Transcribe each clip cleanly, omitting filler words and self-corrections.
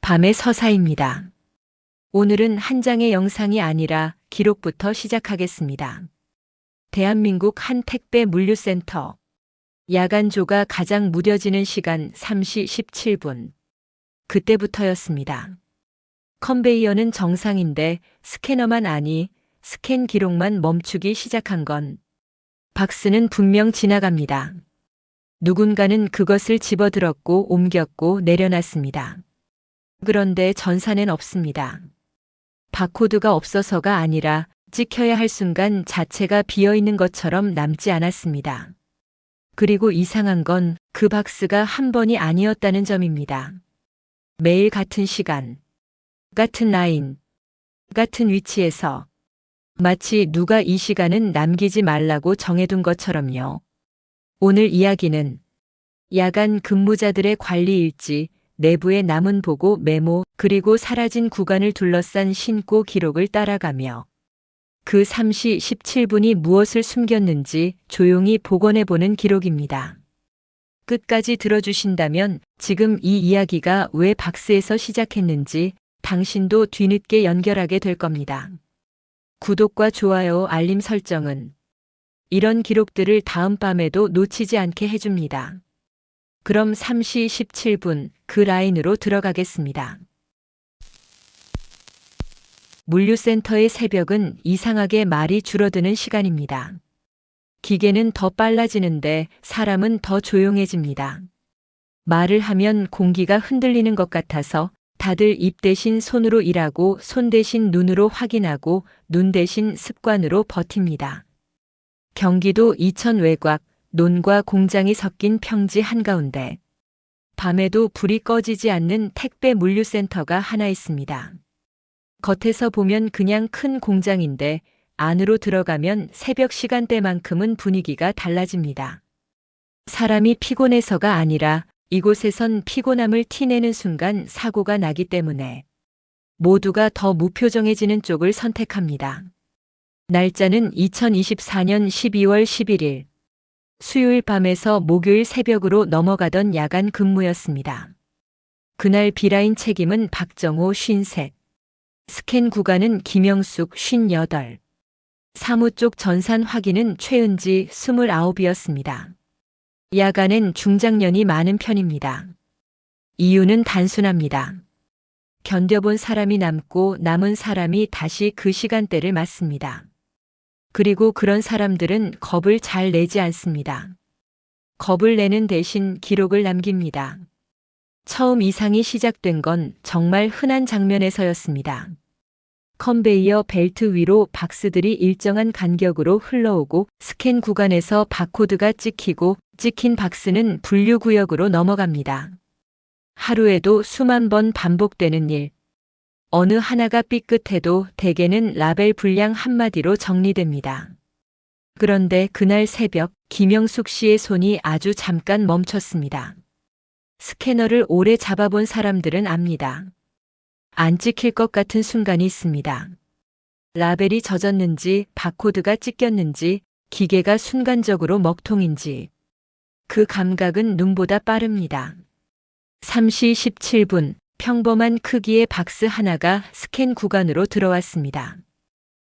밤의 서사입니다. 오늘은 한 장의 영상이 아니라 기록부터 시작하겠습니다. 대한민국 한 택배 물류센터. 야간조가 가장 무뎌지는 시간 3시 17분. 그때부터였습니다. 컨베이어는 정상인데 스캐너만 아니 스캔 기록만 멈추기 시작한 건 박스는 분명 지나갑니다. 누군가는 그것을 집어들었고 옮겼고 내려놨습니다. 그런데 전산엔 없습니다. 바코드가 없어서가 아니라 찍혀야 할 순간 자체가 비어있는 것처럼 남지 않았습니다. 그리고 이상한 건 그 박스가 한 번이 아니었다는 점입니다. 매일 같은 시간, 같은 라인, 같은 위치에서 마치 누가 이 시간은 남기지 말라고 정해둔 것처럼요. 오늘 이야기는 야간 근무자들의 관리 일지, 내부의 남은 보고 메모, 그리고 사라진 구간을 둘러싼 신고 기록을 따라가며 그 3시 17분이 무엇을 숨겼는지 조용히 복원해보는 기록입니다. 끝까지 들어주신다면 지금 이 이야기가 왜 박스에서 시작했는지 당신도 뒤늦게 연결하게 될 겁니다. 구독과 좋아요, 알림 설정은 이런 기록들을 다음 밤에도 놓치지 않게 해줍니다. 그럼 3시 17분 그 라인으로 들어가겠습니다. 물류센터의 새벽은 이상하게 말이 줄어드는 시간입니다. 기계는 더 빨라지는데 사람은 더 조용해집니다. 말을 하면 공기가 흔들리는 것 같아서 다들 입 대신 손으로 일하고 손 대신 눈으로 확인하고 눈 대신 습관으로 버팁니다. 경기도 이천 외곽, 논과 공장이 섞인 평지 한가운데 밤에도 불이 꺼지지 않는 택배 물류센터가 하나 있습니다. 겉에서 보면 그냥 큰 공장인데 안으로 들어가면 새벽 시간대만큼은 분위기가 달라집니다. 사람이 피곤해서가 아니라 이곳에선 피곤함을 티내는 순간 사고가 나기 때문에 모두가 더 무표정해지는 쪽을 선택합니다. 날짜는 2024년 12월 11일. 수요일 밤에서 목요일 새벽으로 넘어가던 야간 근무였습니다. 그날 비라인 책임은 박정호 53. 스캔 구간은 김영숙 58. 사무 쪽 전산 확인은 최은지 29이었습니다. 야간엔 중장년이 많은 편입니다. 이유는 단순합니다. 견뎌본 사람이 남고 남은 사람이 다시 그 시간대를 맞습니다. 그리고 그런 사람들은 겁을 잘 내지 않습니다. 겁을 내는 대신 기록을 남깁니다. 처음 이상이 시작된 건 정말 흔한 장면에서였습니다. 컨베이어 벨트 위로 박스들이 일정한 간격으로 흘러오고 스캔 구간에서 바코드가 찍히고 찍힌 박스는 분류구역으로 넘어갑니다. 하루에도 수만 번 반복되는 일. 어느 하나가 삐끗해도 대개는 라벨 분량 한마디로 정리됩니다. 그런데 그날 새벽 김영숙 씨의 손이 아주 잠깐 멈췄습니다. 스캐너를 오래 잡아본 사람들은 압니다. 안 찍힐 것 같은 순간이 있습니다. 라벨이 젖었는지 바코드가 찍혔는지 기계가 순간적으로 먹통인지 그 감각은 눈보다 빠릅니다. 3시 17분 평범한 크기의 박스 하나가 스캔 구간으로 들어왔습니다.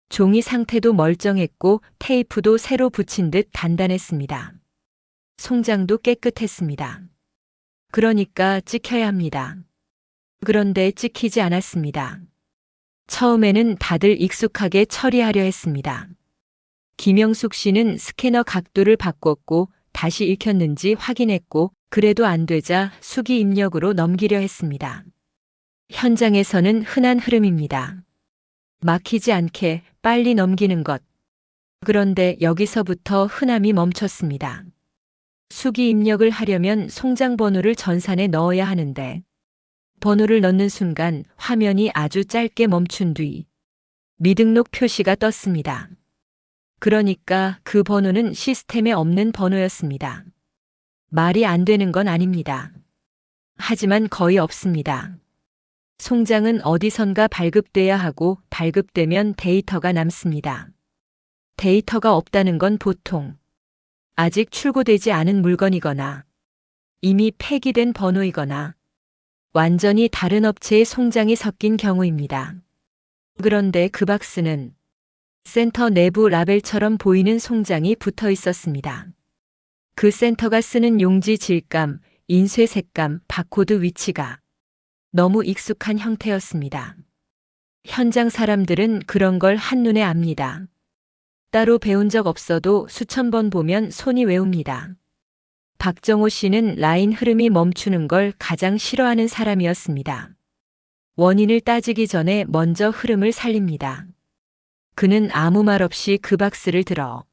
종이 상태도 멀쩡했고 테이프도 새로 붙인 듯 단단했습니다. 송장도 깨끗했습니다. 그러니까 찍혀야 합니다. 그런데 찍히지 않았습니다. 처음에는 다들 익숙하게 처리하려 했습니다. 김영숙 씨는 스캐너 각도를 바꿨고 다시 읽혔는지 확인했고 그래도 안 되자 수기 입력으로 넘기려 했습니다. 현장에서는 흔한 흐름입니다. 막히지 않게 빨리 넘기는 것. 그런데 여기서부터 흔함이 멈췄습니다. 수기 입력을 하려면 송장 번호를 전산에 넣어야 하는데 번호를 넣는 순간 화면이 아주 짧게 멈춘 뒤 미등록 표시가 떴습니다. 그러니까 그 번호는 시스템에 없는 번호였습니다. 말이 안 되는 건 아닙니다. 하지만 거의 없습니다. 송장은 어디선가 발급돼야 하고 발급되면 데이터가 남습니다. 데이터가 없다는 건 보통 아직 출고되지 않은 물건이거나 이미 폐기된 번호이거나 완전히 다른 업체의 송장이 섞인 경우입니다. 그런데 그 박스는 센터 내부 라벨처럼 보이는 송장이 붙어 있었습니다. 그 센터가 쓰는 용지 질감, 인쇄 색감, 바코드 위치가 너무 익숙한 형태였습니다. 현장 사람들은 그런 걸 한눈에 압니다. 따로 배운 적 없어도 수천 번 보면 손이 외웁니다. 박정호 씨는 라인 흐름이 멈추는 걸 가장 싫어하는 사람이었습니다. 원인을 따지기 전에 먼저 흐름을 살립니다. 그는 아무 말 없이 그 박스를 들어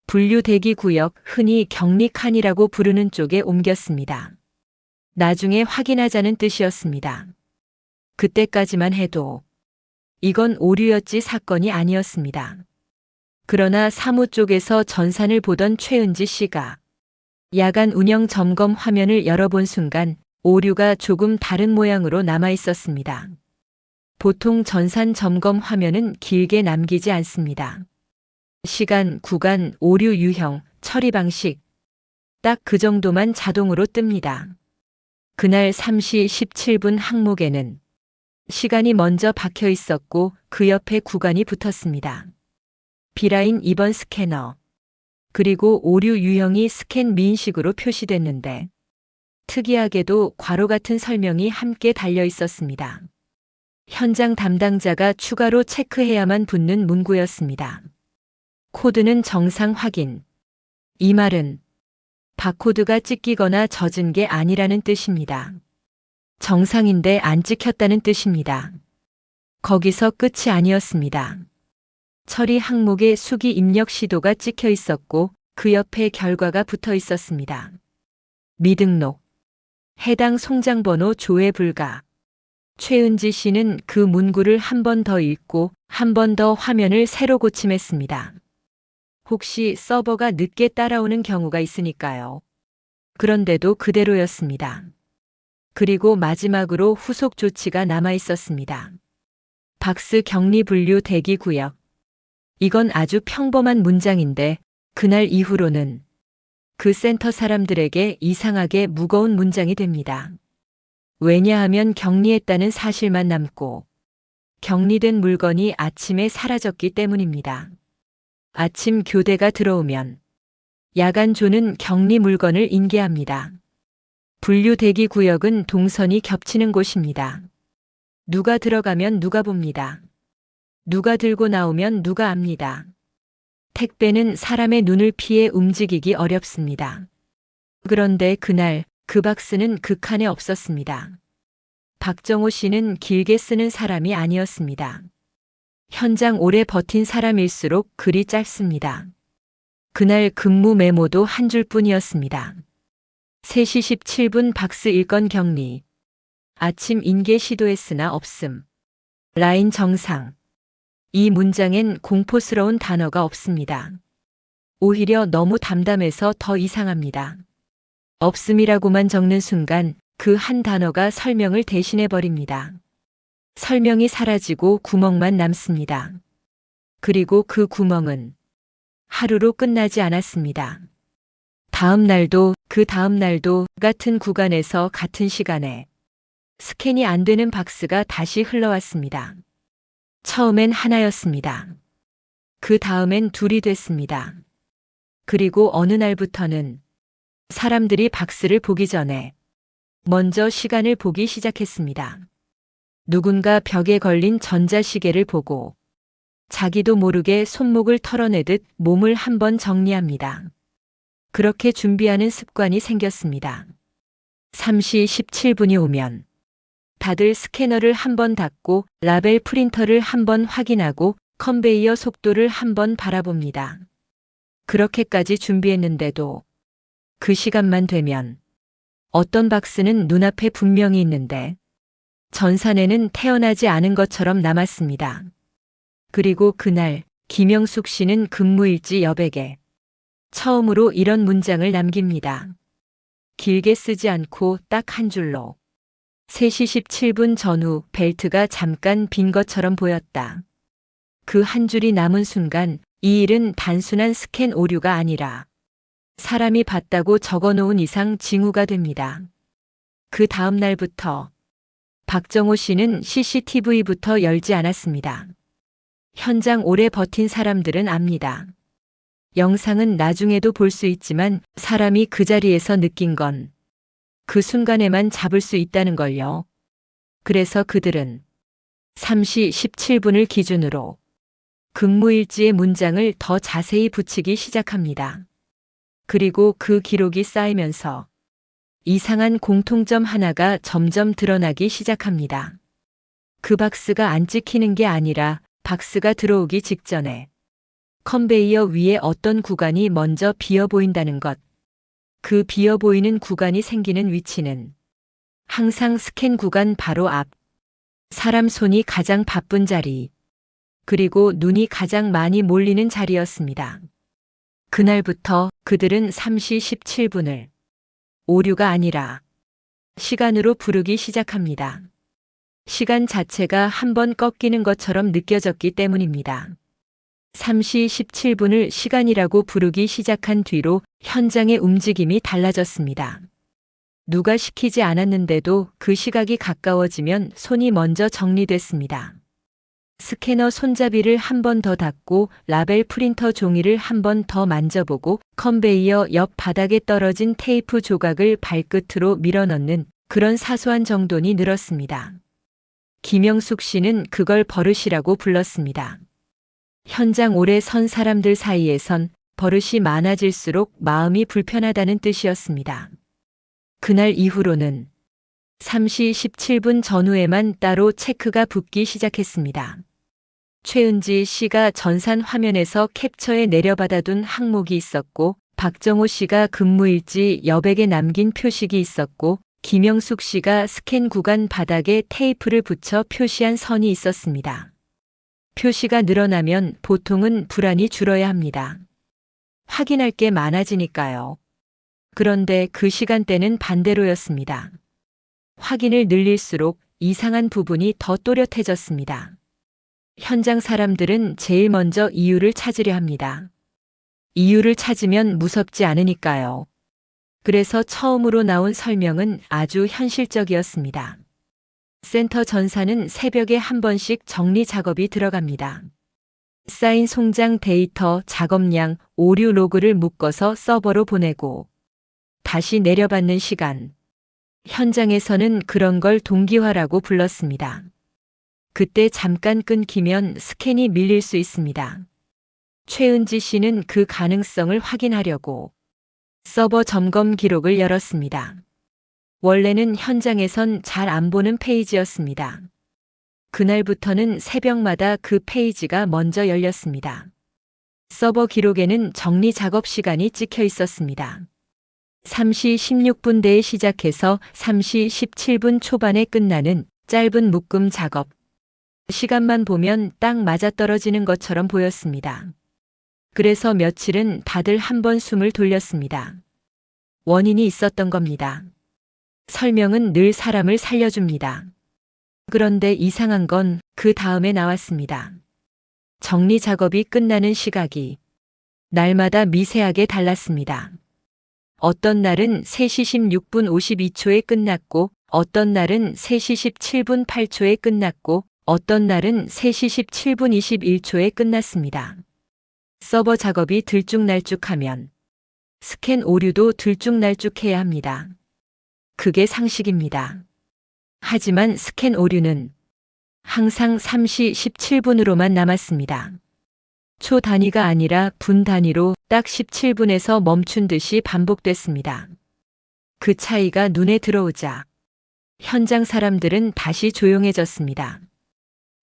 분류 대기 구역, 흔히 격리 칸이라고 부르는 쪽에 옮겼습니다. 나중에 확인하자는 뜻이었습니다. 그때까지만 해도 이건 오류였지 사건이 아니었습니다. 그러나 사무 쪽에서 전산을 보던 최은지 씨가 야간 운영 점검 화면을 열어본 순간 오류가 조금 다른 모양으로 남아 있었습니다. 보통 전산 점검 화면은 길게 남기지 않습니다. 시간, 구간, 오류 유형, 처리 방식, 딱 그 정도만 자동으로 뜹니다. 그날 3시 17분 항목에는 시간이 먼저 박혀 있었고 그 옆에 구간이 붙었습니다. B라인 2번 스캐너, 그리고 오류 유형이 스캔 미인식으로 표시됐는데 특이하게도 괄호 같은 설명이 함께 달려 있었습니다. 현장 담당자가 추가로 체크해야만 붙는 문구였습니다. 코드는 정상 확인. 이 말은 바코드가 찍히거나 젖은 게 아니라는 뜻입니다. 정상인데 안 찍혔다는 뜻입니다. 거기서 끝이 아니었습니다. 처리 항목에 수기 입력 시도가 찍혀 있었고 그 옆에 결과가 붙어 있었습니다. 미등록. 해당 송장 번호 조회 불가. 최은지 씨는 그 문구를 한 번 더 읽고 한 번 더 화면을 새로 고침했습니다. 혹시 서버가 늦게 따라오는 경우가 있으니까요. 그런데도 그대로였습니다. 그리고 마지막으로 후속 조치가 남아 있었습니다. 박스 격리 분류 대기 구역. 이건 아주 평범한 문장인데 그날 이후로는 그 센터 사람들에게 이상하게 무거운 문장이 됩니다. 왜냐하면 격리했다는 사실만 남고 격리된 물건이 아침에 사라졌기 때문입니다. 아침 교대가 들어오면 야간조는 격리 물건을 인계합니다. 분류 대기 구역은 동선이 겹치는 곳입니다. 누가 들어가면 누가 봅니다. 누가 들고 나오면 누가 압니다. 택배는 사람의 눈을 피해 움직이기 어렵습니다. 그런데 그날 그 박스는 그 칸에 없었습니다. 박정호 씨는 길게 쓰는 사람이 아니었습니다. 현장 오래 버틴 사람일수록 글이 짧습니다. 그날 근무 메모도 한 줄뿐이었습니다. 3시 17분 박스 1건 격리. 아침 인계 시도했으나 없음. 라인 정상. 이 문장엔 공포스러운 단어가 없습니다. 오히려 너무 담담해서 더 이상합니다. 없음이라고만 적는 순간 그 한 단어가 설명을 대신해버립니다. 설명이 사라지고 구멍만 남습니다. 그리고 그 구멍은 하루로 끝나지 않았습니다. 다음 날도 그 다음 날도 같은 구간에서 같은 시간에 스캔이 안 되는 박스가 다시 흘러왔습니다. 처음엔 하나였습니다. 그 다음엔 둘이 됐습니다. 그리고 어느 날부터는 사람들이 박스를 보기 전에 먼저 시간을 보기 시작했습니다. 누군가 벽에 걸린 전자시계를 보고 자기도 모르게 손목을 털어내듯 몸을 한번 정리합니다. 그렇게 준비하는 습관이 생겼습니다. 3시 17분이 오면 다들 스캐너를 한번 닫고 라벨 프린터를 한번 확인하고 컨베이어 속도를 한번 바라봅니다. 그렇게까지 준비했는데도 그 시간만 되면 어떤 박스는 눈앞에 분명히 있는데 전산에는 태어나지 않은 것처럼 남았습니다. 그리고 그날 김영숙 씨는 근무일지 여백에 처음으로 이런 문장을 남깁니다. 길게 쓰지 않고 딱 한 줄로. 3시 17분 전후 벨트가 잠깐 빈 것처럼 보였다. 그 한 줄이 남은 순간 이 일은 단순한 스캔 오류가 아니라 사람이 봤다고 적어놓은 이상 징후가 됩니다. 그 다음 날부터 박정호 씨는 CCTV부터 열지 않았습니다. 현장 오래 버틴 사람들은 압니다. 영상은 나중에도 볼 수 있지만 사람이 그 자리에서 느낀 건 그 순간에만 잡을 수 있다는 걸요. 그래서 그들은 3시 17분을 기준으로 근무일지의 문장을 더 자세히 붙이기 시작합니다. 그리고 그 기록이 쌓이면서 이상한 공통점 하나가 점점 드러나기 시작합니다. 그 박스가 안 찍히는 게 아니라 박스가 들어오기 직전에 컨베이어 위에 어떤 구간이 먼저 비어 보인다는 것. 그 비어 보이는 구간이 생기는 위치는 항상 스캔 구간 바로 앞, 사람 손이 가장 바쁜 자리, 그리고 눈이 가장 많이 몰리는 자리였습니다. 그날부터 그들은 3시 17분을 오류가 아니라 시간으로 부르기 시작합니다. 시간 자체가 한 번 꺾이는 것처럼 느껴졌기 때문입니다. 3시 17분을 시간이라고 부르기 시작한 뒤로 현장의 움직임이 달라졌습니다. 누가 시키지 않았는데도 그 시각이 가까워지면 손이 먼저 정리됐습니다. 스캐너 손잡이를 한 번 더 닫고 라벨 프린터 종이를 한 번 더 만져보고 컨베이어 옆 바닥에 떨어진 테이프 조각을 발끝으로 밀어넣는 그런 사소한 정돈이 늘었습니다. 김영숙 씨는 그걸 버릇이라고 불렀습니다. 현장 오래 선 사람들 사이에선 버릇이 많아질수록 마음이 불편하다는 뜻이었습니다. 그날 이후로는 3시 17분 전후에만 따로 체크가 붙기 시작했습니다. 최은지 씨가 전산 화면에서 캡처해 내려받아둔 항목이 있었고, 박정호 씨가 근무일지 여백에 남긴 표식이 있었고, 김영숙 씨가 스캔 구간 바닥에 테이프를 붙여 표시한 선이 있었습니다. 표시가 늘어나면 보통은 불안이 줄어야 합니다. 확인할 게 많아지니까요. 그런데 그 시간대는 반대로였습니다. 확인을 늘릴수록 이상한 부분이 더 또렷해졌습니다. 현장 사람들은 제일 먼저 이유를 찾으려 합니다. 이유를 찾으면 무섭지 않으니까요. 그래서 처음으로 나온 설명은 아주 현실적이었습니다. 센터 전사는 새벽에 한 번씩 정리 작업이 들어갑니다. 쌓인 송장 데이터, 작업량, 오류 로그를 묶어서 서버로 보내고 다시 내려받는 시간. 현장에서는 그런 걸 동기화라고 불렀습니다. 그때 잠깐 끊기면 스캔이 밀릴 수 있습니다. 최은지 씨는 그 가능성을 확인하려고 서버 점검 기록을 열었습니다. 원래는 현장에선 잘 안 보는 페이지였습니다. 그날부터는 새벽마다 그 페이지가 먼저 열렸습니다. 서버 기록에는 정리 작업 시간이 찍혀 있었습니다. 3시 16분대에 시작해서 3시 17분 초반에 끝나는 짧은 묶음 작업. 시간만 보면 딱 맞아떨어지는 것처럼 보였습니다. 그래서 며칠은 다들 한 번 숨을 돌렸습니다. 원인이 있었던 겁니다. 설명은 늘 사람을 살려줍니다. 그런데 이상한 건 그 다음에 나왔습니다. 정리 작업이 끝나는 시각이 날마다 미세하게 달랐습니다. 어떤 날은 3시 16분 52초에 끝났고, 어떤 날은 3시 17분 8초에 끝났고, 어떤 날은 3시 17분 21초에 끝났습니다. 서버 작업이 들쭉날쭉하면 스캔 오류도 들쭉날쭉해야 합니다. 그게 상식입니다. 하지만 스캔 오류는 항상 3시 17분으로만 남았습니다. 초 단위가 아니라 분 단위로 딱 17분에서 멈춘 듯이 반복됐습니다. 그 차이가 눈에 들어오자 현장 사람들은 다시 조용해졌습니다.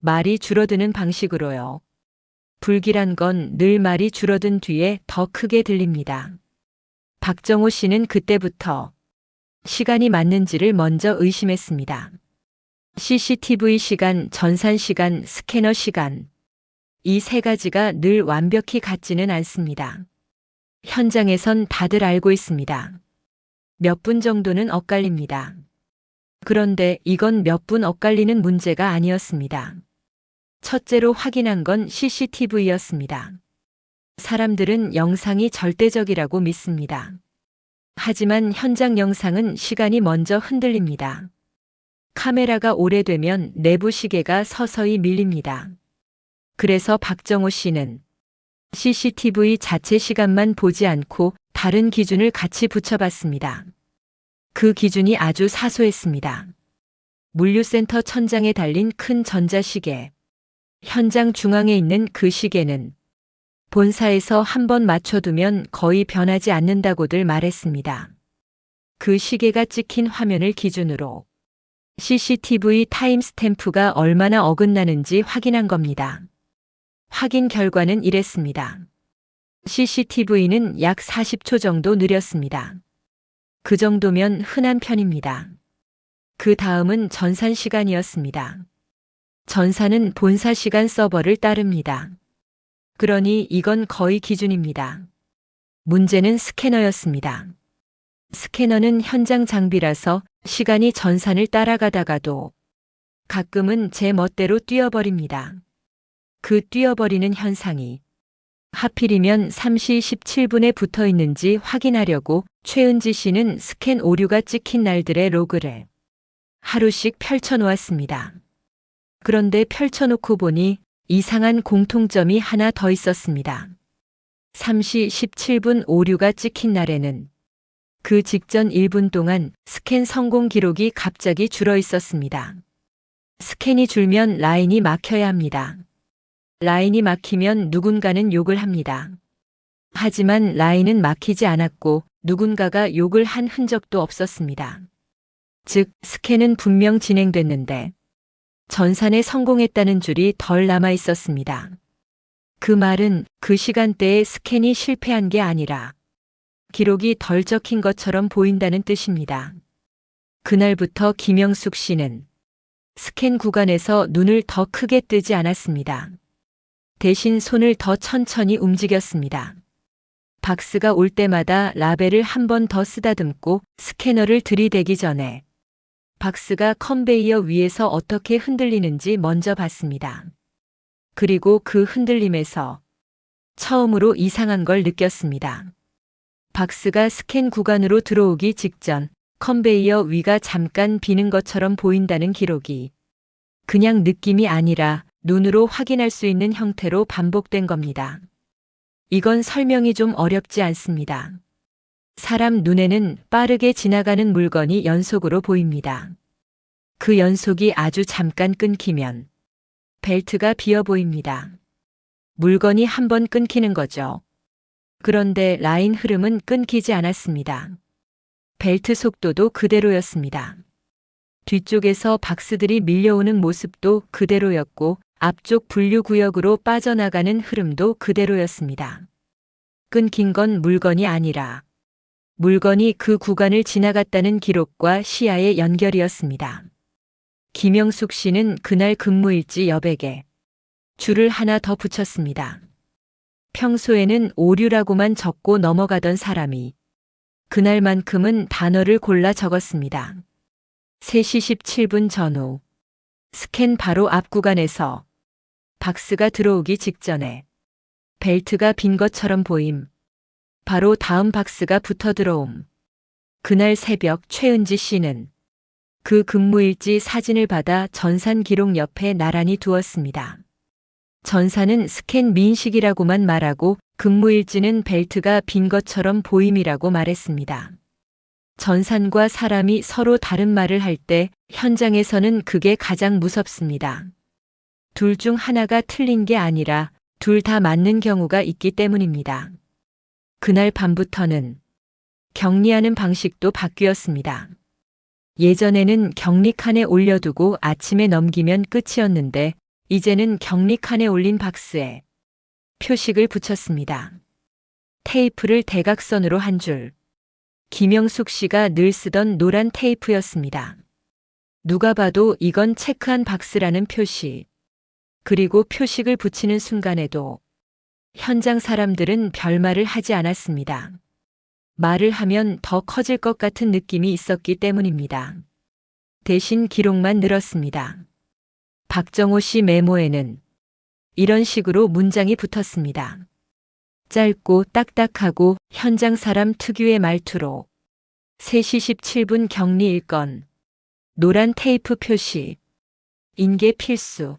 말이 줄어드는 방식으로요. 불길한 건 늘 말이 줄어든 뒤에 더 크게 들립니다. 박정호 씨는 그때부터 시간이 맞는지를 먼저 의심했습니다. CCTV 시간, 전산 시간, 스캐너 시간. 이 세 가지가 늘 완벽히 같지는 않습니다. 현장에선 다들 알고 있습니다. 몇 분 정도는 엇갈립니다. 그런데 이건 몇 분 엇갈리는 문제가 아니었습니다. 첫째로 확인한 건 CCTV였습니다. 사람들은 영상이 절대적이라고 믿습니다. 하지만 현장 영상은 시간이 먼저 흔들립니다. 카메라가 오래되면 내부 시계가 서서히 밀립니다. 그래서 박정호 씨는 CCTV 자체 시간만 보지 않고 다른 기준을 같이 붙여봤습니다. 그 기준이 아주 사소했습니다. 물류센터 천장에 달린 큰 전자시계. 현장 중앙에 있는 그 시계는 본사에서 한번 맞춰두면 거의 변하지 않는다고들 말했습니다. 그 시계가 찍힌 화면을 기준으로 CCTV 타임스탬프가 얼마나 어긋나는지 확인한 겁니다. 확인 결과는 이랬습니다. CCTV는 약 40초 정도 느렸습니다. 그 정도면 흔한 편입니다. 그 다음은 전산 시간이었습니다. 전산은 본사 시간 서버를 따릅니다. 그러니 이건 거의 기준입니다. 문제는 스캐너였습니다. 스캐너는 현장 장비라서 시간이 전산을 따라가다가도 가끔은 제 멋대로 뛰어버립니다. 그 뛰어버리는 현상이 하필이면 3시 17분에 붙어 있는지 확인하려고 최은지 씨는 스캔 오류가 찍힌 날들의 로그를 하루씩 펼쳐놓았습니다. 그런데 펼쳐놓고 보니 이상한 공통점이 하나 더 있었습니다. 3시 17분 오류가 찍힌 날에는 그 직전 1분 동안 스캔 성공 기록이 갑자기 줄어 있었습니다. 스캔이 줄면 라인이 막혀야 합니다. 라인이 막히면 누군가는 욕을 합니다. 하지만 라인은 막히지 않았고 누군가가 욕을 한 흔적도 없었습니다. 즉, 스캔은 분명 진행됐는데 전산에 성공했다는 줄이 덜 남아 있었습니다. 그 말은 그 시간대에 스캔이 실패한 게 아니라 기록이 덜 적힌 것처럼 보인다는 뜻입니다. 그날부터 김영숙 씨는 스캔 구간에서 눈을 더 크게 뜨지 않았습니다. 대신 손을 더 천천히 움직였습니다. 박스가 올 때마다 라벨을 한 번 더 쓰다듬고 스캐너를 들이대기 전에 박스가 컨베이어 위에서 어떻게 흔들리는지 먼저 봤습니다. 그리고 그 흔들림에서 처음으로 이상한 걸 느꼈습니다. 박스가 스캔 구간으로 들어오기 직전 컨베이어 위가 잠깐 비는 것처럼 보인다는 기록이 그냥 느낌이 아니라 눈으로 확인할 수 있는 형태로 반복된 겁니다. 이건 설명이 좀 어렵지 않습니다. 사람 눈에는 빠르게 지나가는 물건이 연속으로 보입니다. 그 연속이 아주 잠깐 끊기면 벨트가 비어 보입니다. 물건이 한번 끊기는 거죠. 그런데 라인 흐름은 끊기지 않았습니다. 벨트 속도도 그대로였습니다. 뒤쪽에서 박스들이 밀려오는 모습도 그대로였고 앞쪽 분류구역으로 빠져나가는 흐름도 그대로였습니다. 끊긴 건 물건이 아니라 물건이 그 구간을 지나갔다는 기록과 시야의 연결이었습니다. 김영숙 씨는 그날 근무일지 여백에 줄을 하나 더 붙였습니다. 평소에는 오류라고만 적고 넘어가던 사람이 그날만큼은 단어를 골라 적었습니다. 3시 17분 전후 스캔 바로 앞 구간에서 박스가 들어오기 직전에 벨트가 빈 것처럼 보임. 바로 다음 박스가 붙어 들어옴. 그날 새벽 최은지 씨는 그 근무일지 사진을 받아 전산 기록 옆에 나란히 두었습니다. 전산은 스캔 민식이라고만 말하고 근무일지는 벨트가 빈 것처럼 보임이라고 말했습니다. 전산과 사람이 서로 다른 말을 할 때 현장에서는 그게 가장 무섭습니다. 둘 중 하나가 틀린 게 아니라 둘 다 맞는 경우가 있기 때문입니다. 그날 밤부터는 격리하는 방식도 바뀌었습니다. 예전에는 격리칸에 올려두고 아침에 넘기면 끝이었는데 이제는 격리칸에 올린 박스에 표식을 붙였습니다. 테이프를 대각선으로 한 줄. 김영숙 씨가 늘 쓰던 노란 테이프였습니다. 누가 봐도 이건 체크한 박스라는 표시. 그리고 표식을 붙이는 순간에도 현장 사람들은 별말을 하지 않았습니다. 말을 하면 더 커질 것 같은 느낌이 있었기 때문입니다. 대신 기록만 늘었습니다. 박정호 씨 메모에는 이런 식으로 문장이 붙었습니다. 짧고 딱딱하고 현장 사람 특유의 말투로 3시 17분 격리 일건 노란 테이프 표시. 인계 필수.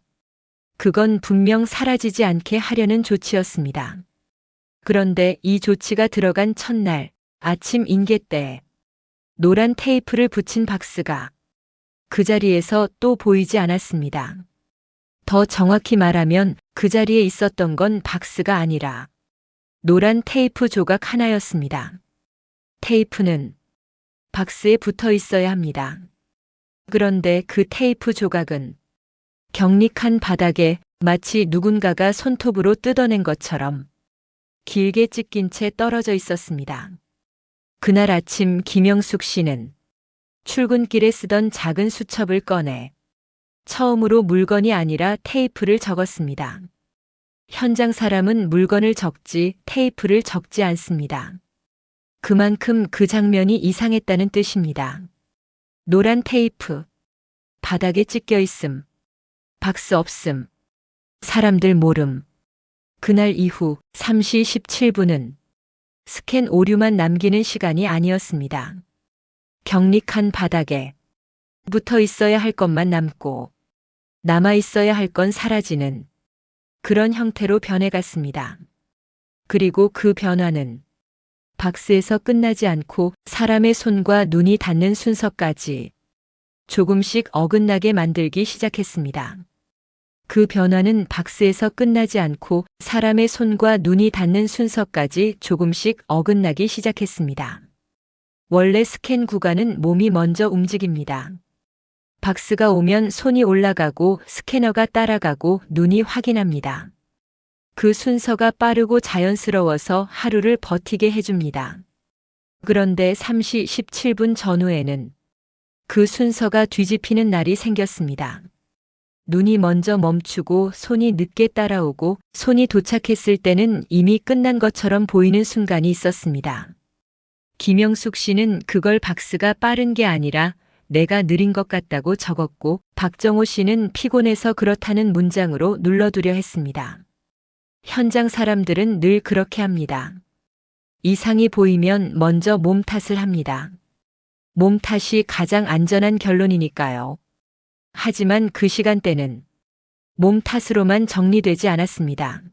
그건 분명 사라지지 않게 하려는 조치였습니다. 그런데 이 조치가 들어간 첫날 아침 인계 때 노란 테이프를 붙인 박스가 그 자리에서 또 보이지 않았습니다. 더 정확히 말하면 그 자리에 있었던 건 박스가 아니라 노란 테이프 조각 하나였습니다. 테이프는 박스에 붙어 있어야 합니다. 그런데 그 테이프 조각은 경직한 바닥에 마치 누군가가 손톱으로 뜯어낸 것처럼 길게 찢긴 채 떨어져 있었습니다. 그날 아침 김영숙 씨는 출근길에 쓰던 작은 수첩을 꺼내 처음으로 물건이 아니라 테이프를 적었습니다. 현장 사람은 물건을 적지 테이프를 적지 않습니다. 그만큼 그 장면이 이상했다는 뜻입니다. 노란 테이프, 바닥에 찢겨 있음, 박스 없음, 사람들 모름. 그날 이후 3시 17분은 스캔 오류만 남기는 시간이 아니었습니다. 경직한 바닥에 붙어 있어야 할 것만 남고 남아 있어야 할 건 사라지는 그런 형태로 변해갔습니다. 그리고 그 변화는 박스에서 끝나지 않고 사람의 손과 눈이 닿는 순서까지 조금씩 어긋나게 만들기 시작했습니다. 그 변화는 박스에서 끝나지 않고 사람의 손과 눈이 닿는 순서까지 조금씩 어긋나기 시작했습니다. 원래 스캔 구간은 몸이 먼저 움직입니다. 박스가 오면 손이 올라가고 스캐너가 따라가고 눈이 확인합니다. 그 순서가 빠르고 자연스러워서 하루를 버티게 해줍니다. 그런데 3시 17분 전후에는 그 순서가 뒤집히는 날이 생겼습니다. 눈이 먼저 멈추고 손이 늦게 따라오고 손이 도착했을 때는 이미 끝난 것처럼 보이는 순간이 있었습니다. 김영숙 씨는 그걸 박스가 빠른 게 아니라 내가 느린 것 같다고 적었고 박정호 씨는 피곤해서 그렇다는 문장으로 눌러두려 했습니다. 현장 사람들은 늘 그렇게 합니다. 이상이 보이면 먼저 몸 탓을 합니다. 몸 탓이 가장 안전한 결론이니까요. 하지만 그 시간대는 몸 탓으로만 정리되지 않았습니다.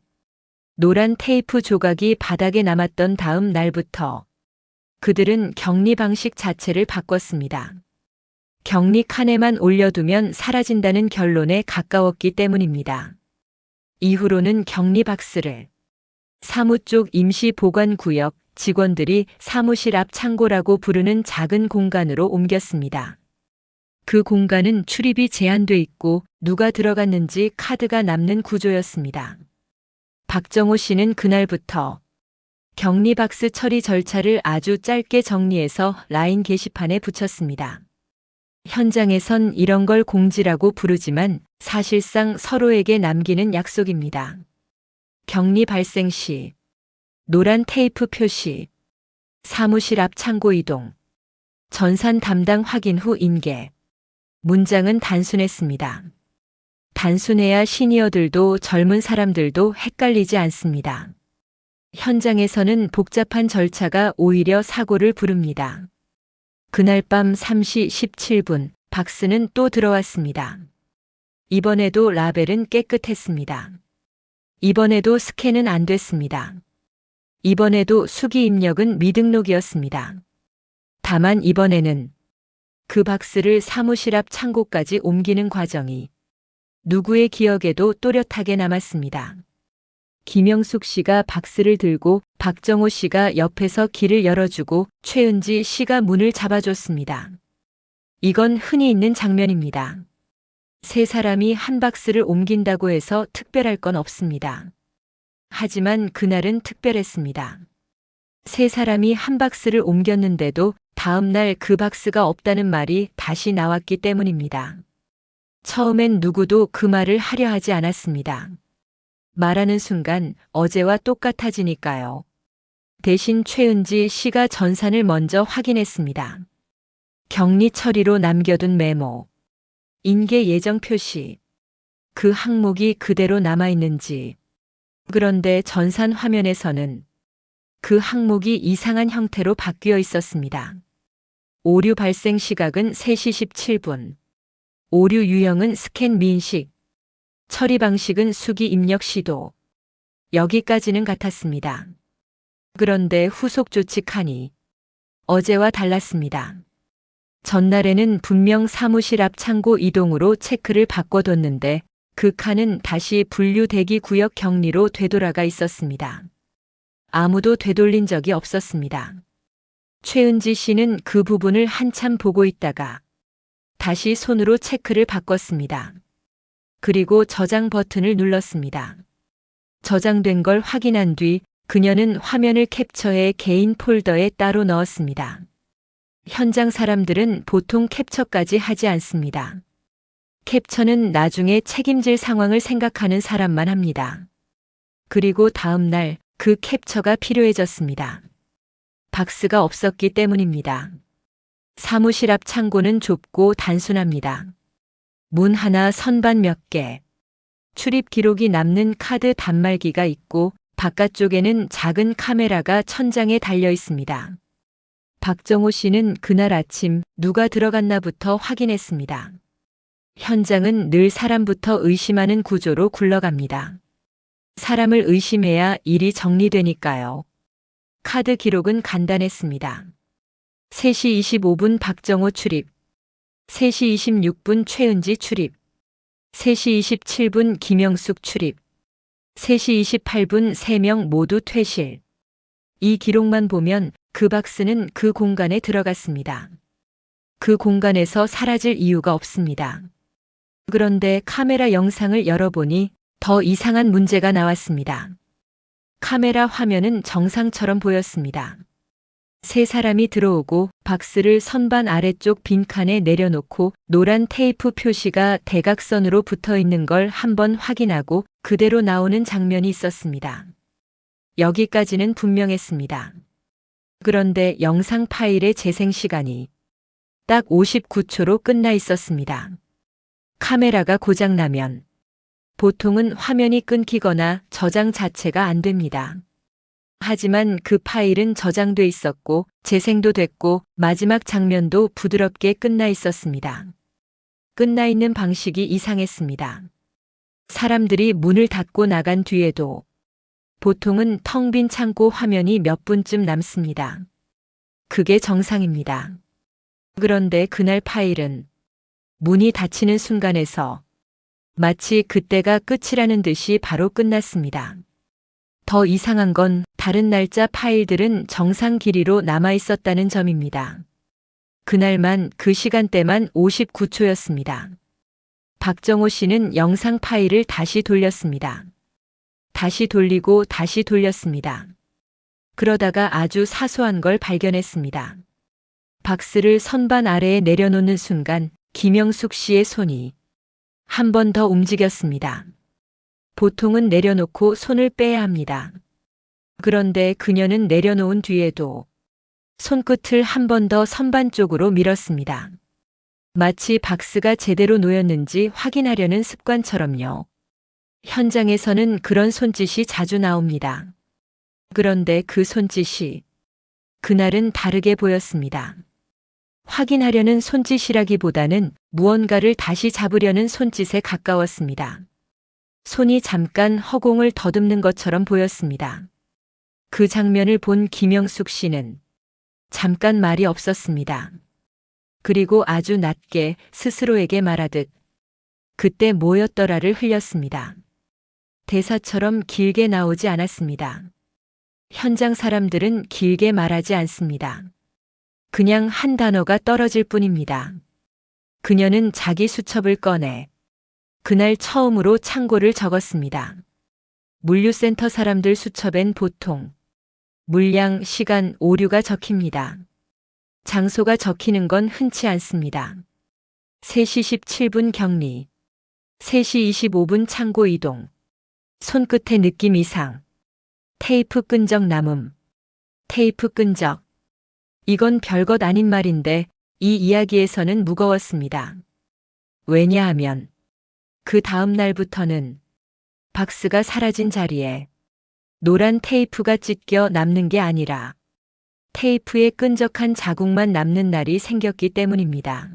노란 테이프 조각이 바닥에 남았던 다음 날부터 그들은 격리 방식 자체를 바꿨습니다. 격리 칸에만 올려두면 사라진다는 결론에 가까웠기 때문입니다. 이후로는 격리 박스를 사무 쪽 임시 보관 구역 직원들이 사무실 앞 창고라고 부르는 작은 공간으로 옮겼습니다. 그 공간은 출입이 제한돼 있고 누가 들어갔는지 카드가 남는 구조였습니다. 박정호 씨는 그날부터 격리 박스 처리 절차를 아주 짧게 정리해서 라인 게시판에 붙였습니다. 현장에선 이런 걸 공지라고 부르지만 사실상 서로에게 남기는 약속입니다. 격리 발생 시 노란 테이프 표시, 사무실 앞 창고 이동, 전산 담당 확인 후 인계. 문장은 단순했습니다. 단순해야 시니어들도 젊은 사람들도 헷갈리지 않습니다. 현장에서는 복잡한 절차가 오히려 사고를 부릅니다. 그날 밤 3시 17분 박스는 또 들어왔습니다. 이번에도 라벨은 깨끗했습니다. 이번에도 스캔은 안 됐습니다. 이번에도 수기 입력은 미등록이었습니다. 다만 이번에는 그 박스를 사무실 앞 창고까지 옮기는 과정이 누구의 기억에도 또렷하게 남았습니다. 김영숙 씨가 박스를 들고 박정호 씨가 옆에서 길을 열어주고 최은지 씨가 문을 잡아줬습니다. 이건 흔히 있는 장면입니다. 세 사람이 한 박스를 옮긴다고 해서 특별할 건 없습니다. 하지만 그날은 특별했습니다. 세 사람이 한 박스를 옮겼는데도 다음 날 그 박스가 없다는 말이 다시 나왔기 때문입니다. 처음엔 누구도 그 말을 하려 하지 않았습니다. 말하는 순간 어제와 똑같아지니까요. 대신 최은지 씨가 전산을 먼저 확인했습니다. 격리 처리로 남겨둔 메모, 인계 예정 표시, 그 항목이 그대로 남아있는지. 그런데 전산 화면에서는 그 항목이 이상한 형태로 바뀌어 있었습니다. 오류 발생 시각은 3시 17분. 오류 유형은 스캔 미인식. 처리 방식은 수기 입력 시도. 여기까지는 같았습니다. 그런데 후속 조치 칸이 어제와 달랐습니다. 전날에는 분명 사무실 앞 창고 이동으로 체크를 바꿔뒀는데 그 칸은 다시 분류 대기 구역 격리로 되돌아가 있었습니다. 아무도 되돌린 적이 없었습니다. 최은지 씨는 그 부분을 한참 보고 있다가 다시 손으로 체크를 바꿨습니다. 그리고 저장 버튼을 눌렀습니다. 저장된 걸 확인한 뒤 그녀는 화면을 캡처해 개인 폴더에 따로 넣었습니다. 현장 사람들은 보통 캡처까지 하지 않습니다. 캡처는 나중에 책임질 상황을 생각하는 사람만 합니다. 그리고 다음 날 그 캡처가 필요해졌습니다. 박스가 없었기 때문입니다. 사무실 앞 창고는 좁고 단순합니다. 문 하나, 선반 몇 개, 출입 기록이 남는 카드 단말기가 있고 바깥쪽에는 작은 카메라가 천장에 달려 있습니다. 박정호 씨는 그날 아침 누가 들어갔나부터 확인했습니다. 현장은 늘 사람부터 의심하는 구조로 굴러갑니다. 사람을 의심해야 일이 정리되니까요. 카드 기록은 간단했습니다. 3시 25분 박정호 출입, 3시 26분 최은지 출입, 3시 27분 김영숙 출입, 3시 28분 3명 모두 퇴실. 이 기록만 보면 그 박스는 그 공간에 들어갔습니다. 그 공간에서 사라질 이유가 없습니다. 그런데 카메라 영상을 열어보니 더 이상한 문제가 나왔습니다. 카메라 화면은 정상처럼 보였습니다. 세 사람이 들어오고 박스를 선반 아래쪽 빈칸에 내려놓고 노란 테이프 표시가 대각선으로 붙어 있는 걸 한번 확인하고 그대로 나오는 장면이 있었습니다. 여기까지는 분명했습니다. 그런데 영상 파일의 재생 시간이 딱 59초로 끝나 있었습니다. 카메라가 고장나면 보통은 화면이 끊기거나 저장 자체가 안 됩니다. 하지만 그 파일은 저장돼 있었고 재생도 됐고 마지막 장면도 부드럽게 끝나 있었습니다. 끝나 있는 방식이 이상했습니다. 사람들이 문을 닫고 나간 뒤에도 보통은 텅 빈 창고 화면이 몇 분쯤 남습니다. 그게 정상입니다. 그런데 그날 파일은 문이 닫히는 순간에서 마치 그때가 끝이라는 듯이 바로 끝났습니다. 더 이상한 건 다른 날짜 파일들은 정상 길이로 남아 있었다는 점입니다. 그날만 그 시간대만 59초였습니다. 박정호 씨는 영상 파일을 다시 돌렸습니다. 다시 돌리고 다시 돌렸습니다. 그러다가 아주 사소한 걸 발견했습니다. 박스를 선반 아래에 내려놓는 순간 김영숙 씨의 손이 한 번 더 움직였습니다. 보통은 내려놓고 손을 빼야 합니다. 그런데 그녀는 내려놓은 뒤에도 손끝을 한 번 더 선반 쪽으로 밀었습니다. 마치 박스가 제대로 놓였는지 확인하려는 습관처럼요. 현장에서는 그런 손짓이 자주 나옵니다. 그런데 그 손짓이 그날은 다르게 보였습니다. 확인하려는 손짓이라기보다는 무언가를 다시 잡으려는 손짓에 가까웠습니다. 손이 잠깐 허공을 더듬는 것처럼 보였습니다. 그 장면을 본 김영숙 씨는 잠깐 말이 없었습니다. 그리고 아주 낮게 스스로에게 말하듯 그때 뭐였더라를 흘렸습니다. 대사처럼 길게 나오지 않았습니다. 현장 사람들은 길게 말하지 않습니다. 그냥 한 단어가 떨어질 뿐입니다. 그녀는 자기 수첩을 꺼내 그날 처음으로 창고를 적었습니다. 물류센터 사람들 수첩엔 보통 물량, 시간, 오류가 적힙니다. 장소가 적히는 건 흔치 않습니다. 3시 17분 격리, 3시 25분 창고 이동, 손끝의 느낌 이상, 테이프 끈적 남음, 테이프 끈적. 이건 별것 아닌 말인데 이 이야기에서는 무거웠습니다. 왜냐하면 그 다음 날부터는 박스가 사라진 자리에 노란 테이프가 찢겨 남는 게 아니라 테이프에 끈적한 자국만 남는 날이 생겼기 때문입니다.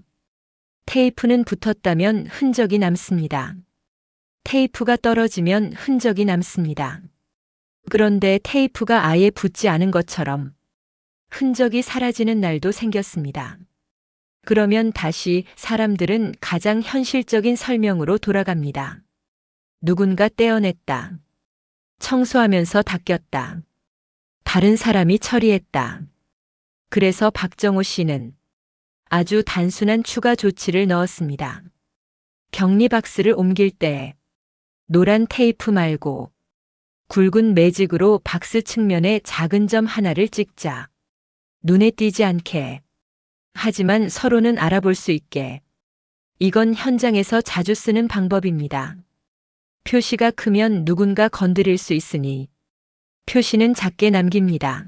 테이프는 붙었다면 흔적이 남습니다. 테이프가 떨어지면 흔적이 남습니다. 그런데 테이프가 아예 붙지 않은 것처럼 흔적이 사라지는 날도 생겼습니다. 그러면 다시 사람들은 가장 현실적인 설명으로 돌아갑니다. 누군가 떼어냈다. 청소하면서 닦였다. 다른 사람이 처리했다. 그래서 박정호 씨는 아주 단순한 추가 조치를 넣었습니다. 격리 박스를 옮길 때 노란 테이프 말고 굵은 매직으로 박스 측면에 작은 점 하나를 찍자. 눈에 띄지 않게. 하지만 서로는 알아볼 수 있게. 이건 현장에서 자주 쓰는 방법입니다. 표시가 크면 누군가 건드릴 수 있으니 표시는 작게 남깁니다.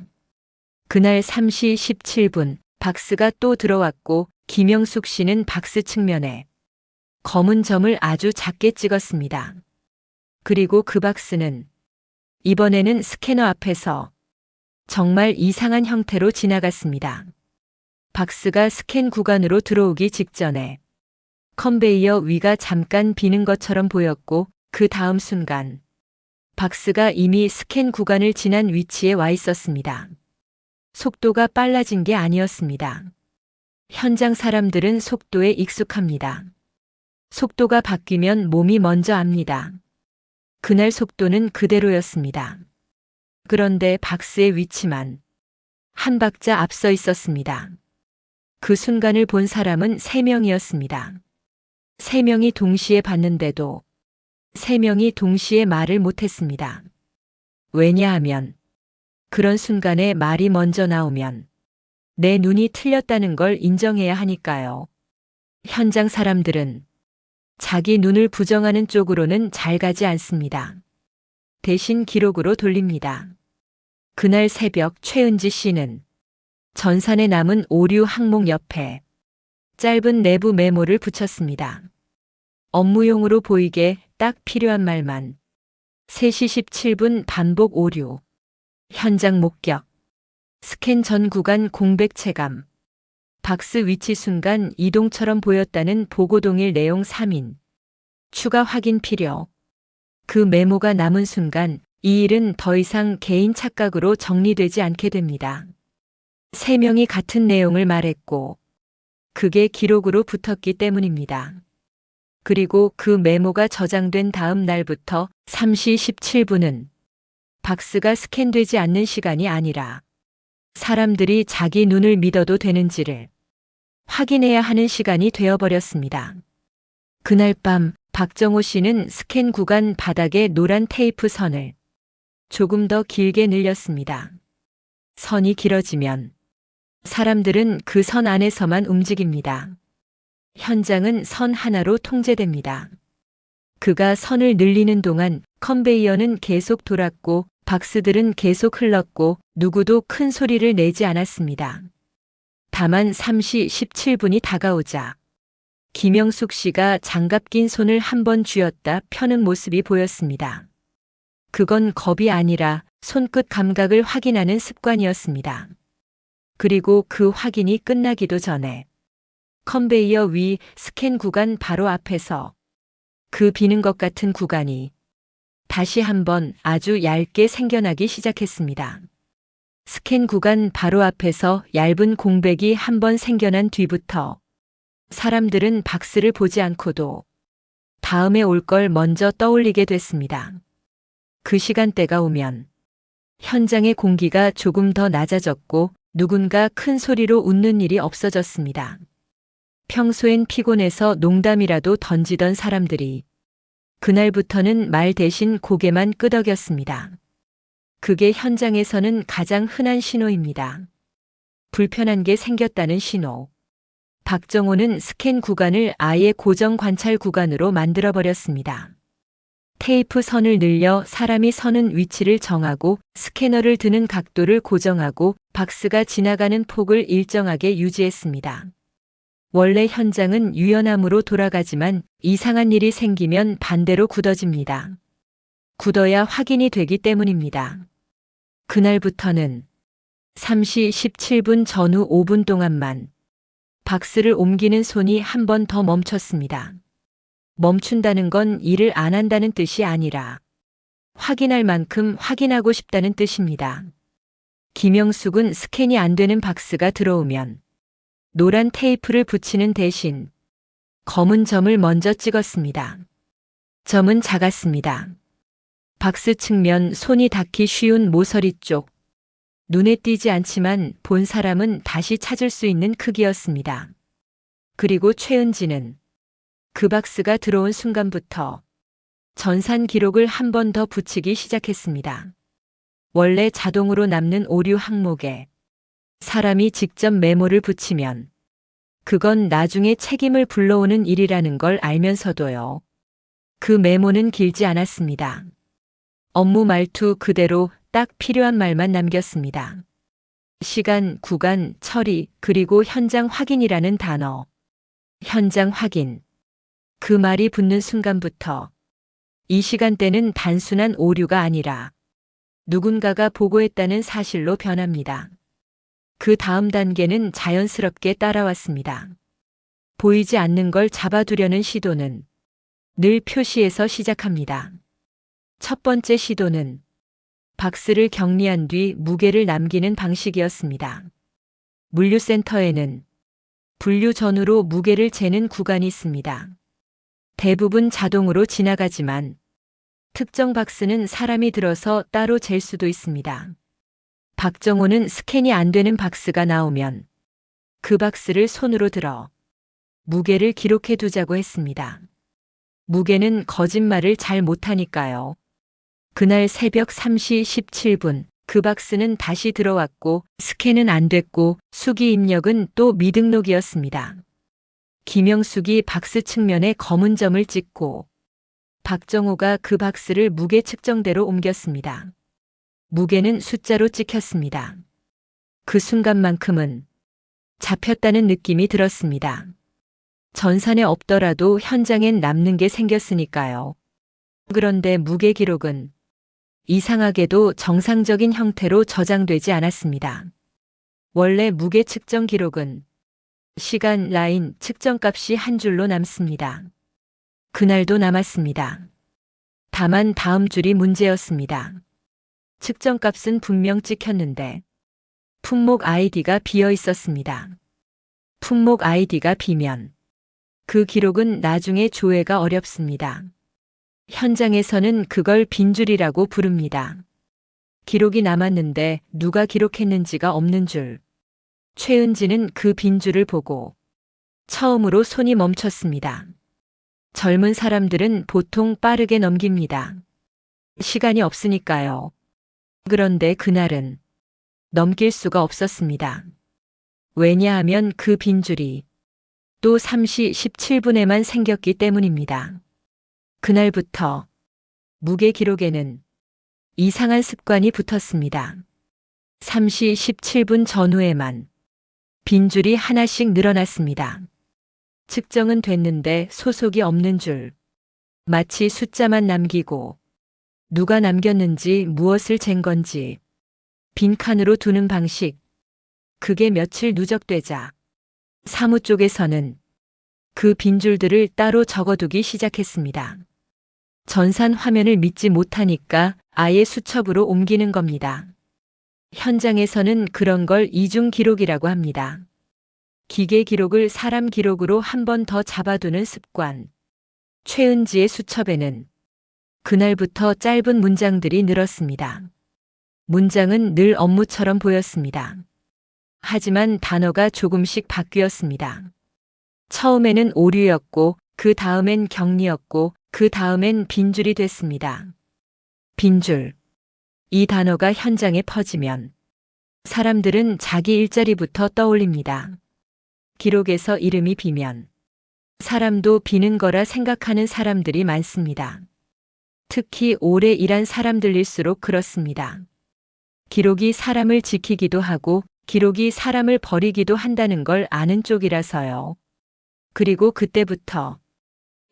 그날 3시 17분 박스가 또 들어왔고 김영숙 씨는 박스 측면에 검은 점을 아주 작게 찍었습니다. 그리고 그 박스는 이번에는 스캐너 앞에서 정말 이상한 형태로 지나갔습니다. 박스가 스캔 구간으로 들어오기 직전에 컨베이어 위가 잠깐 비는 것처럼 보였고 그 다음 순간 박스가 이미 스캔 구간을 지난 위치에 와 있었습니다. 속도가 빨라진 게 아니었습니다. 현장 사람들은 속도에 익숙합니다. 속도가 바뀌면 몸이 먼저 압니다. 그날 속도는 그대로였습니다. 그런데 박스의 위치만 한 박자 앞서 있었습니다. 그 순간을 본 사람은 3명이었습니다. 3명이 동시에 봤는데도 3명이 동시에 말을 못했습니다. 왜냐하면 그런 순간에 말이 먼저 나오면 내 눈이 틀렸다는 걸 인정해야 하니까요. 현장 사람들은 자기 눈을 부정하는 쪽으로는 잘 가지 않습니다. 대신 기록으로 돌립니다. 그날 새벽 최은지 씨는 전산에 남은 오류 항목 옆에 짧은 내부 메모를 붙였습니다. 업무용으로 보이게 딱 필요한 말만. 3시 17분 반복 오류. 현장 목격. 스캔 전 구간 공백 체감. 박스 위치 순간 이동처럼 보였다는 보고 동일 내용 3인. 추가 확인 필요. 그 메모가 남은 순간 이 일은 더 이상 개인 착각으로 정리되지 않게 됩니다. 3명이 같은 내용을 말했고 그게 기록으로 붙었기 때문입니다. 그리고 그 메모가 저장된 다음 날부터 3시 17분은 박스가 스캔되지 않는 시간이 아니라 사람들이 자기 눈을 믿어도 되는지를 확인해야 하는 시간이 되어버렸습니다. 그날 밤 박정호 씨는 스캔 구간 바닥에 노란 테이프 선을 조금 더 길게 늘렸습니다. 선이 길어지면 사람들은 그 선 안에서만 움직입니다. 현장은 선 하나로 통제됩니다. 그가 선을 늘리는 동안 컨베이어는 계속 돌았고 박스들은 계속 흘렀고 누구도 큰 소리를 내지 않았습니다. 다만 3시 17분이 다가오자 김영숙 씨가 장갑 낀 손을 한번 쥐었다 펴는 모습이 보였습니다. 그건 겁이 아니라 손끝 감각을 확인하는 습관이었습니다. 그리고 그 확인이 끝나기도 전에 컨베이어 위 스캔 구간 바로 앞에서 그 비는 것 같은 구간이 다시 한번 아주 얇게 생겨나기 시작했습니다. 스캔 구간 바로 앞에서 얇은 공백이 한번 생겨난 뒤부터 사람들은 박스를 보지 않고도 다음에 올 걸 먼저 떠올리게 됐습니다. 그 시간대가 오면 현장의 공기가 조금 더 낮아졌고 누군가 큰 소리로 웃는 일이 없어졌습니다. 평소엔 피곤해서 농담이라도 던지던 사람들이 그날부터는 말 대신 고개만 끄덕였습니다. 그게 현장에서는 가장 흔한 신호입니다. 불편한 게 생겼다는 신호. 박정호는 스캔 구간을 아예 고정 관찰 구간으로 만들어버렸습니다. 테이프 선을 늘려 사람이 서는 위치를 정하고 스캐너를 드는 각도를 고정하고 박스가 지나가는 폭을 일정하게 유지했습니다. 원래 현장은 유연함으로 돌아가지만 이상한 일이 생기면 반대로 굳어집니다. 굳어야 확인이 되기 때문입니다. 그날부터는 3시 17분 전후 5분 동안만 박스를 옮기는 손이 한 번 더 멈췄습니다. 멈춘다는 건 일을 안 한다는 뜻이 아니라 확인할 만큼 확인하고 싶다는 뜻입니다. 김영숙은 스캔이 안 되는 박스가 들어오면 노란 테이프를 붙이는 대신 검은 점을 먼저 찍었습니다. 점은 작았습니다. 박스 측면 손이 닿기 쉬운 모서리 쪽, 눈에 띄지 않지만 본 사람은 다시 찾을 수 있는 크기였습니다. 그리고 최은지는 그 박스가 들어온 순간부터 전산 기록을 한 번 더 붙이기 시작했습니다. 원래 자동으로 남는 오류 항목에 사람이 직접 메모를 붙이면 그건 나중에 책임을 불러오는 일이라는 걸 알면서도요. 그 메모는 길지 않았습니다. 업무 말투 그대로 딱 필요한 말만 남겼습니다. 시간, 구간, 처리, 그리고 현장 확인이라는 단어. 현장 확인. 그 말이 붙는 순간부터 이 시간대는 단순한 오류가 아니라 누군가가 보고했다는 사실로 변합니다. 그 다음 단계는 자연스럽게 따라왔습니다. 보이지 않는 걸 잡아두려는 시도는 늘 표시에서 시작합니다. 첫 번째 시도는 박스를 격리한 뒤 무게를 남기는 방식이었습니다. 물류센터에는 분류 전후로 무게를 재는 구간이 있습니다. 대부분 자동으로 지나가지만 특정 박스는 사람이 들어서 따로 잴 수도 있습니다. 박정호는 스캔이 안 되는 박스가 나오면 그 박스를 손으로 들어 무게를 기록해 두자고 했습니다. 무게는 거짓말을 잘 못하니까요. 그날 새벽 3시 17분 그 박스는 다시 들어왔고 스캔은 안 됐고 수기 입력은 또 미등록이었습니다. 김영숙이 박스 측면에 검은 점을 찍고 박정호가 그 박스를 무게 측정대로 옮겼습니다. 무게는 숫자로 찍혔습니다. 그 순간만큼은 잡혔다는 느낌이 들었습니다. 전산에 없더라도 현장엔 남는 게 생겼으니까요. 그런데 무게 기록은 이상하게도 정상적인 형태로 저장되지 않았습니다. 원래 무게 측정 기록은 시간 라인 측정값이 한 줄로 남습니다. 그날도 남았습니다. 다만 다음 줄이 문제였습니다. 측정값은 분명 찍혔는데 품목 아이디가 비어 있었습니다. 품목 아이디가 비면 그 기록은 나중에 조회가 어렵습니다. 현장에서는 그걸 빈줄이라고 부릅니다. 기록이 남았는데 누가 기록했는지가 없는 줄. 최은지는 그 빈줄을 보고 처음으로 손이 멈췄습니다. 젊은 사람들은 보통 빠르게 넘깁니다. 시간이 없으니까요. 그런데 그날은 넘길 수가 없었습니다. 왜냐하면 그 빈줄이 또 3시 17분에만 생겼기 때문입니다. 그날부터 무게 기록에는 이상한 습관이 붙었습니다. 3시 17분 전후에만 빈줄이 하나씩 늘어났습니다. 측정은 됐는데 소속이 없는 줄. 마치 숫자만 남기고 누가 남겼는지 무엇을 잰 건지 빈칸으로 두는 방식. 그게 며칠 누적되자 사무 쪽에서는 그 빈줄들을 따로 적어두기 시작했습니다. 전산 화면을 믿지 못하니까 아예 수첩으로 옮기는 겁니다. 현장에서는 그런 걸 이중 기록이라고 합니다. 기계 기록을 사람 기록으로 한 번 더 잡아두는 습관. 최은지의 수첩에는 그날부터 짧은 문장들이 늘었습니다. 문장은 늘 업무처럼 보였습니다. 하지만 단어가 조금씩 바뀌었습니다. 처음에는 오류였고 그 다음엔 격리였고 그 다음엔 빈줄이 됐습니다. 빈줄. 이 단어가 현장에 퍼지면 사람들은 자기 일자리부터 떠올립니다. 기록에서 이름이 비면 사람도 비는 거라 생각하는 사람들이 많습니다. 특히 오래 일한 사람들일수록 그렇습니다. 기록이 사람을 지키기도 하고 기록이 사람을 버리기도 한다는 걸 아는 쪽이라서요. 그리고 그때부터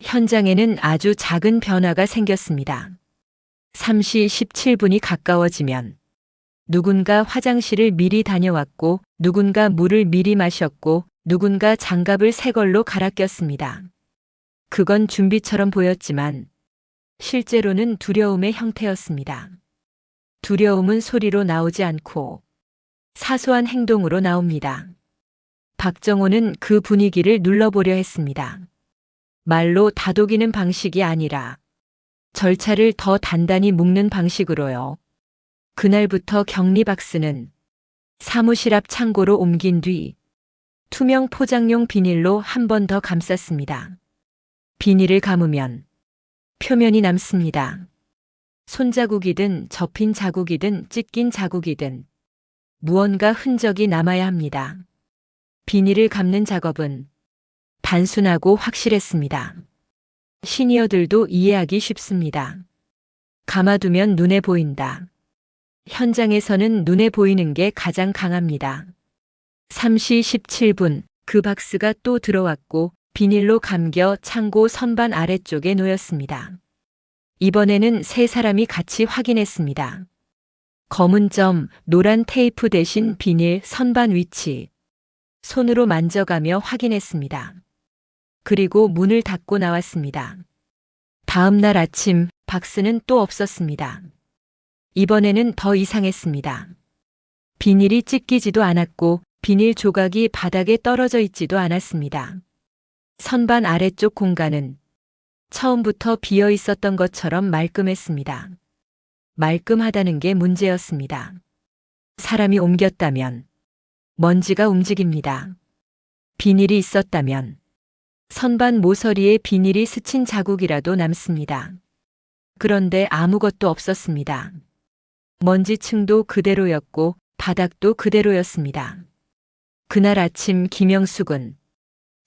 현장에는 아주 작은 변화가 생겼습니다. 3시 17분이 가까워지면 누군가 화장실을 미리 다녀왔고, 누군가 물을 미리 마셨고, 누군가 장갑을 새 걸로 갈아 꼈습니다. 그건 준비처럼 보였지만 실제로는 두려움의 형태였습니다. 두려움은 소리로 나오지 않고 사소한 행동으로 나옵니다. 박정호는 그 분위기를 눌러보려 했습니다. 말로 다독이는 방식이 아니라 절차를 더 단단히 묶는 방식으로요. 그날부터 격리박스는 사무실 앞 창고로 옮긴 뒤 투명 포장용 비닐로 한 번 더 감쌌습니다. 비닐을 감으면 표면이 남습니다. 손자국이든 접힌 자국이든 찢긴 자국이든 무언가 흔적이 남아야 합니다. 비닐을 감는 작업은 단순하고 확실했습니다. 시니어들도 이해하기 쉽습니다. 감아두면 눈에 보인다. 현장에서는 눈에 보이는 게 가장 강합니다. 3시 17분 그 박스가 또 들어왔고 비닐로 감겨 창고 선반 아래쪽에 놓였습니다. 이번에는 세 사람이 같이 확인했습니다. 검은 점, 노란 테이프 대신 비닐 선반 위치. 손으로 만져가며 확인했습니다. 그리고 문을 닫고 나왔습니다. 다음 날 아침 박스는 또 없었습니다. 이번에는 더 이상했습니다. 비닐이 찢기지도 않았고 비닐 조각이 바닥에 떨어져 있지도 않았습니다. 선반 아래쪽 공간은 처음부터 비어 있었던 것처럼 말끔했습니다. 말끔하다는 게 문제였습니다. 사람이 옮겼다면 먼지가 움직입니다. 비닐이 있었다면 선반 모서리에 비닐이 스친 자국이라도 남습니다. 그런데 아무것도 없었습니다. 먼지층도 그대로였고 바닥도 그대로였습니다. 그날 아침 김영숙은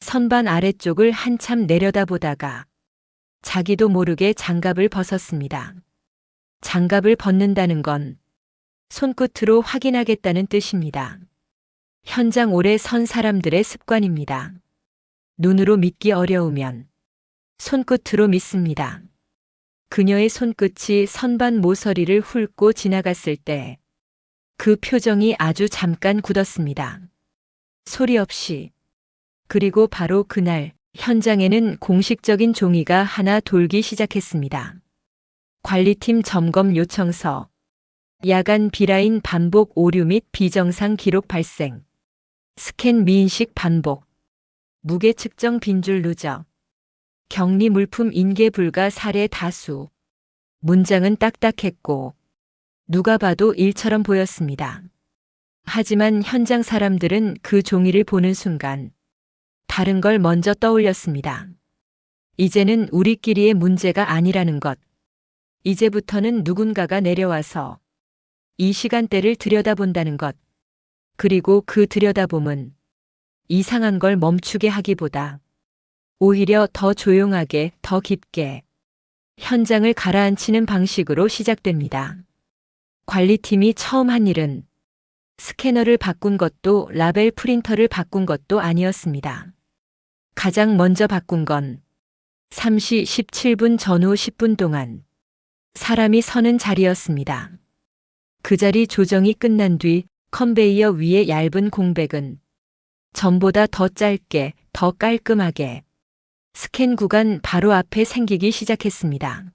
선반 아래쪽을 한참 내려다보다가 자기도 모르게 장갑을 벗었습니다. 장갑을 벗는다는 건 손끝으로 확인하겠다는 뜻입니다. 현장 오래 선 사람들의 습관입니다. 눈으로 믿기 어려우면 손끝으로 믿습니다. 그녀의 손끝이 선반 모서리를 훑고 지나갔을 때 그 표정이 아주 잠깐 굳었습니다. 소리 없이. 그리고 바로 그날 현장에는 공식적인 종이가 하나 돌기 시작했습니다. 관리팀 점검 요청서. 야간 비라인 반복 오류 및 비정상 기록 발생. 스캔 미인식 반복. 무게 측정 빈줄 누적. 격리 물품 인계 불가 사례 다수. 문장은 딱딱했고 누가 봐도 일처럼 보였습니다. 하지만 현장 사람들은 그 종이를 보는 순간 다른 걸 먼저 떠올렸습니다. 이제는 우리끼리의 문제가 아니라는 것. 이제부터는 누군가가 내려와서 이 시간대를 들여다본다는 것. 그리고 그 들여다봄은 이상한 걸 멈추게 하기보다 오히려 더 조용하게, 더 깊게 현장을 가라앉히는 방식으로 시작됩니다. 관리팀이 처음 한 일은 스캐너를 바꾼 것도 라벨 프린터를 바꾼 것도 아니었습니다. 가장 먼저 바꾼 건 3시 17분 전후 10분 동안 사람이 서는 자리였습니다. 그 자리 조정이 끝난 뒤 컨베이어 위의 얇은 공백은 전보다 더 짧게, 더 깔끔하게 스캔 구간 바로 앞에 생기기 시작했습니다.